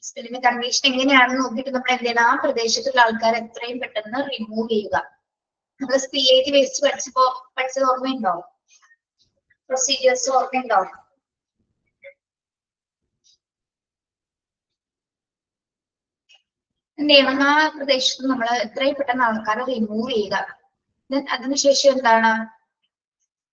സ്പില്ലിന്റെ കണ്ടീഷൻ എങ്ങനെയാണെന്ന് നോക്കിയിട്ട് നമ്മൾ എന്ത് ചെയ്യണം, ആ പ്രദേശത്തുള്ള ആൾക്കാർ എത്രയും പെട്ടെന്ന് റിമൂവ് ചെയ്യുക. നമ്മൾ സ്പില്ലേജ് വേസ്റ്റ് പഠിച്ചത് ഓർമ്മയുണ്ടോ? പ്രൊസീജിയേഴ്സ് ഓർമ്മയുണ്ടോ? എന്ത് ചെയ്യണം, ആ പ്രദേശത്ത് നമ്മൾ എത്രയും പെട്ടെന്ന് ആൾക്കാരെ റിമൂവ് ചെയ്യുക. അതിനുശേഷം എന്താണ്,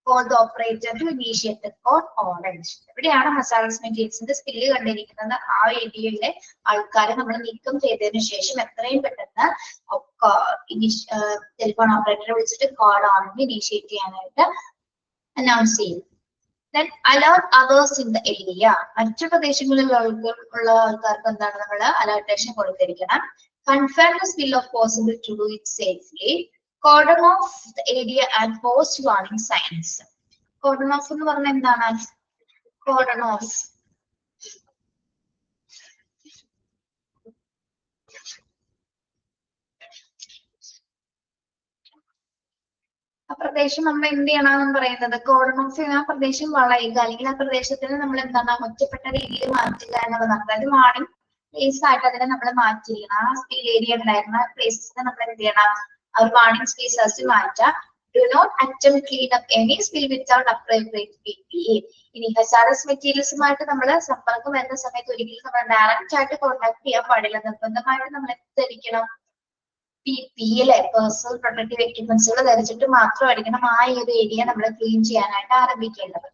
call the operator to initiate the code orange. എവിടെയാണ് hazardous materialsന്റെ സ്പില്ല് കണ്ടിരിക്കുന്നത് ആ ഏരിയയിലെ ആൾക്കാരെ നമ്മൾ നീക്കം ചെയ്തതിനു ശേഷം എത്രയും പെട്ടെന്ന് ടെലിഫോൺ ഓപ്പറേറ്ററെ വിളിച്ചിട്ട് കോഡ് ഓറഞ്ച് ഇനീഷ്യേറ്റ് ചെയ്യാനായിട്ട് അനൗൺസ് ചെയ്യും. Then alert others in the area. മറ്റു പ്രദേശങ്ങളിലുള്ള ആൾക്കാർക്ക് എന്താണ്, നമ്മൾ അലർട്ടേഷൻ കൊടുത്തിരിക്കണം. Confirm the spill of possible to do it safely. Cordon off the area and post warning signs. Cordon off എന്ന് പറഞ്ഞാൽ എന്താണ്? Cordon off ആ പ്രദേശം നമ്മൾ എന്ത് ചെയ്യണമെന്ന് പറയുന്നത്, കോർഡൺ ഓഫ് ആ പ്രദേശം വളയുക, അല്ലെങ്കിൽ ആ പ്രദേശത്തിന് നമ്മൾ എന്താണ് ഒറ്റപ്പെട്ട രീതിയിൽ മാറ്റുക എന്നുള്ളതാണ്. അതായത് വാർണിംഗ് പ്ലേസ് ആയിട്ട് അതിനെ നമ്മൾ മാറ്റിയിരിക്കണം. ആ സ്പിൽ ഏരിയ ഉണ്ടായിരുന്ന പ്ലേസസിനെ നമ്മൾ എന്ത് ചെയ്യണം, ആ ഒരു വാർണിംഗ് സ്പേസസ് മാറ്റാം. Do not attempt clean up any spill without appropriate PPE. ഇനി hazardous materialsമായിട്ട് നമ്മൾ സമ്പർക്കം വരുന്ന സമയത്ത് ഒരിക്കലും നമ്മൾ ഡയറക്റ്റ് ആയിട്ട് കോൺടാക്ട് ചെയ്യാൻ പാടില്ല. നിർബന്ധമായിട്ട് നമ്മൾ ധരിക്കണം PPE, പേഴ്സണൽ പ്രൊട്ടക്റ്റീവ് എക്യുപ്മെന്റ്സുകൾ ധരിച്ചിട്ട് മാത്രമായിരിക്കണം ആ ഒരു ഏരിയ നമ്മൾ ക്ലീൻ ചെയ്യാനായിട്ട് ആരംഭിക്കേണ്ടത്.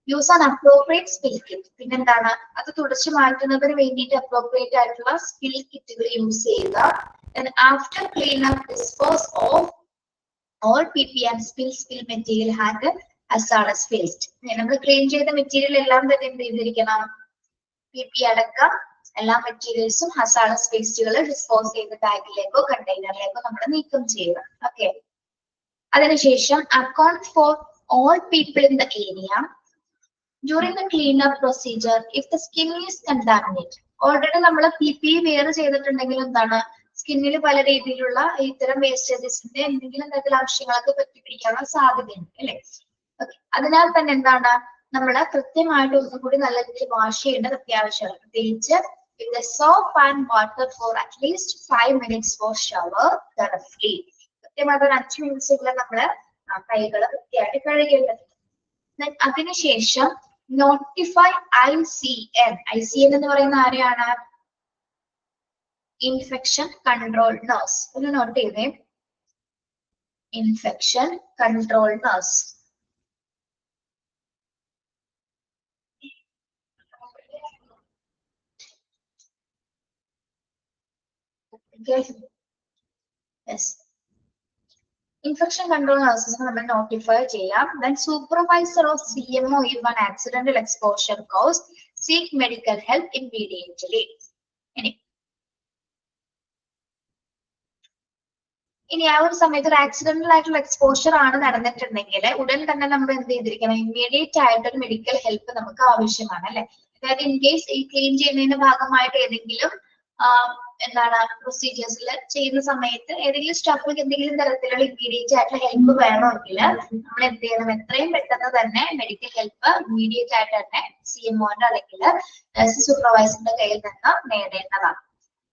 Use an appropriate spill kit. പിന്നെന്താണ്, അത് തുടച്ചു മാറ്റുന്നതിന് വേണ്ടിയിട്ട് അപ്രോപ്രിയേറ്റ് ആയിട്ടുള്ള സ്പിൽ കിറ്റുകൾ യൂസ് ചെയ്യുക. After clean up dispose of all PPE and spill material had hazardous waste. നമ്മൾ ക്ലീൻ ചെയ്ത മെറ്റീരിയൽ എല്ലാം തന്നെ എന്ത് ചെയ്തിരിക്കണം, PPE അടക്കം എല്ലാ മെറ്റീരിയൽസും hazardous വേസ്റ്റുകൾ ഡിസ്പോസ് ചെയ്ത ബാഗിലേക്കോ കണ്ടെയ്നറിലേക്കോ നമ്മൾ നീക്കം ചെയ്യുക. ഓക്കെ, അതിനുശേഷം account for all people in the area during the cleanup procedure if the skin is contaminated. Already നമ്മൾ PPE വെയർ ചെയ്തിട്ടുണ്ടെങ്കിൽ എന്താണ്, സ്കിന്നിൽ പല രീതിയിലുള്ള ഇത്തരം വേസ്റ്റേജസിന്റെ എന്തെങ്കിലും തരത്തിലുള്ള ആവശ്യങ്ങളൊക്കെ പറ്റിപ്പിടിക്കാനുള്ള സാധ്യതയുണ്ട് അല്ലെ. അതിനാൽ തന്നെ എന്താണ്, നമ്മൾ കൃത്യമായിട്ട് ഒന്നുകൂടി നല്ല രീതിയിൽ വാഷ് ചെയ്യേണ്ടത് അത്യാവശ്യമാണ്. പ്രത്യേകിച്ച് with the soap and water for at least 5 minutes for shower thoroughly. കൃത്യമായിട്ട് ഒരു 5 മിനിറ്റ്സ് നമ്മള് കൈകൾ വൃത്തിയായിട്ട് കഴുകേണ്ടത്. അതിനുശേഷം നോട്ടിഫൈ ICN. ICN എന്ന് പറയുന്ന ആരെയാണ്? Infection control nurse. ഒന്ന് നോട്ട് ചെയ്തേ, infection control nurse. Yes. Infection control nurses നമ്മൾ നോട്ടിഫൈ ചെയ്യാം. Then supervisor of CMO if an accidental exposure caused, seek medical help immediately. ഇനി ആ ഒരു സമയത്ത് ഒരു ആക്സിഡന്റൽ ആയിട്ടുള്ള എക്സ്പോഷർ ആണ് നടന്നിട്ടുണ്ടെങ്കിൽ ഉടൻ തന്നെ നമ്മൾ എന്ത് ചെയ്തിരിക്കണം? ഇമ്മീഡിയറ്റ് ആയിട്ട് ഒരു മെഡിക്കൽ ഹെൽപ്പ് നമുക്ക് ആവശ്യമാണ് അല്ലെ. അതായത് ഇൻ കേസ് ഈ ക്ലീൻ ചെയ്യുന്നതിന്റെ ഭാഗമായിട്ട് ഏതെങ്കിലും എന്താണ് പ്രൊസീജിയേഴ്സിൽ ചെയ്യുന്ന സമയത്ത് ഏതെങ്കിലും സ്റ്റാഫിന് എന്തെങ്കിലും തരത്തിലുള്ള ഇമ്മീഡിയറ്റ് ആയിട്ടുള്ള ഹെൽപ്പ് വേണമെങ്കിൽ നമ്മൾ എന്ത് ചെയ്യണം? എത്രയും പെട്ടെന്ന് തന്നെ മെഡിക്കൽ ഹെൽപ്പ് ഇമ്മീഡിയറ്റ് ആയിട്ട് തന്നെ CMOന്റെ അല്ലെങ്കിൽ സൂപ്പർവൈസറിന്റെ കയ്യിൽ നിന്ന് നേടേണ്ടതാണ്.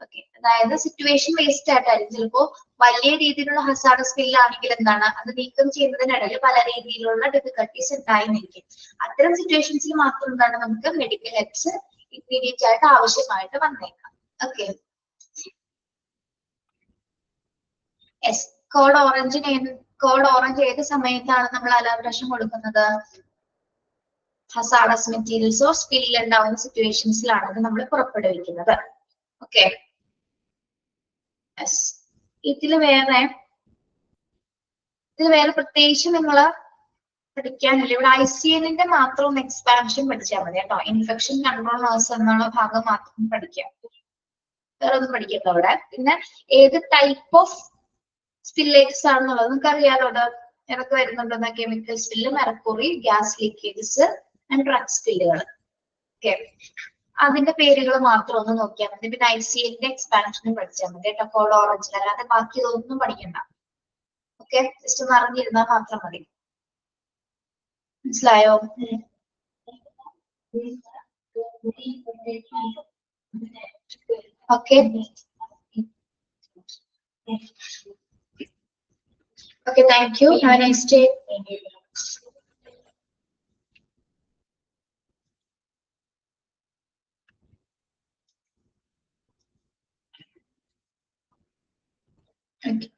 ഓക്കെ, അതായത് സിറ്റുവേഷൻ ബേസ്ഡ് ആയിട്ടായിരിക്കും. ചിലപ്പോ വലിയ രീതിയിലുള്ള ഹസാർഡ് സ്കിൽ ആണെങ്കിൽ എന്താണ് അത് നീക്കം ചെയ്യുന്നതിനിടയിൽ പല രീതിയിലുള്ള ഡിഫിക്കൽട്ടീസ് ഉണ്ടായിരിക്കും. അത്തരം സിറ്റുവേഷൻസിൽ മാത്രം എന്താണ് നമുക്ക് മെഡിക്കൽ ഹെൽപ്സ് ഇമ്മീഡിയറ്റ് ആയിട്ട് ആവശ്യമായിട്ട് വന്നേക്കാം. Okay, yes. കോഡ് ഓറഞ്ച് ഏത് സമയത്താണ് നമ്മൾ അലർട്ടേഷൻ കൊടുക്കുന്നത്? ഹസാർഡസ് മെറ്റീരിയൽസോ സ്പിൽ ഉണ്ടാവുന്ന സിറ്റുവേഷൻസിലാണ് അത് നമ്മൾ പുറപ്പെടുവിക്കുന്നത്. Okay, yes. ഇതിൽ വേറെ പ്രത്യേകിച്ച് നിങ്ങൾ പഠിക്കാനില്ല. ഇവിടെ ICNന്റെ മാത്രം ഒന്ന് എക്സ്പാൻഷൻ പഠിച്ചാൽ മതി കേട്ടോ. ഇൻഫെക്ഷൻ കൺട്രോൾ നഴ്സ് എന്നുള്ള ഭാഗം മാത്രം പഠിക്കാം, വേറെ ഒന്നും പഠിക്കണ്ട അവിടെ. പിന്നെ ഏത് ടൈപ്പ് ഓഫ് സ്പില്ലേജസ് ആണെന്നുള്ളത് നിങ്ങൾക്ക് അറിയാലോ. അത് ഏതൊക്കെ വരുന്നുണ്ടെന്ന chemical spill, mercury, gas leakages and drug സ്പില്ലുകൾ. ഓക്കെ, അതിന്റെ പേരുകൾ മാത്രം ഒന്ന് നോക്കിയാൽ മതി. പിന്നെ ICNന്റെ എക്സ്പാൻഷനും പഠിച്ചാൽ മതി കേട്ടോ. കോഡ് ഓറഞ്ചിൽ, അല്ലാതെ ബാക്കി ഇതൊന്നും പഠിക്കണ്ട. ഓക്കെ, ജസ്റ്റ് ഒന്ന് അറിഞ്ഞിരുന്നാൽ മാത്രം മതി. മനസ്സിലായോ? Okay, okay, thank you. Have a nice day. Thank you.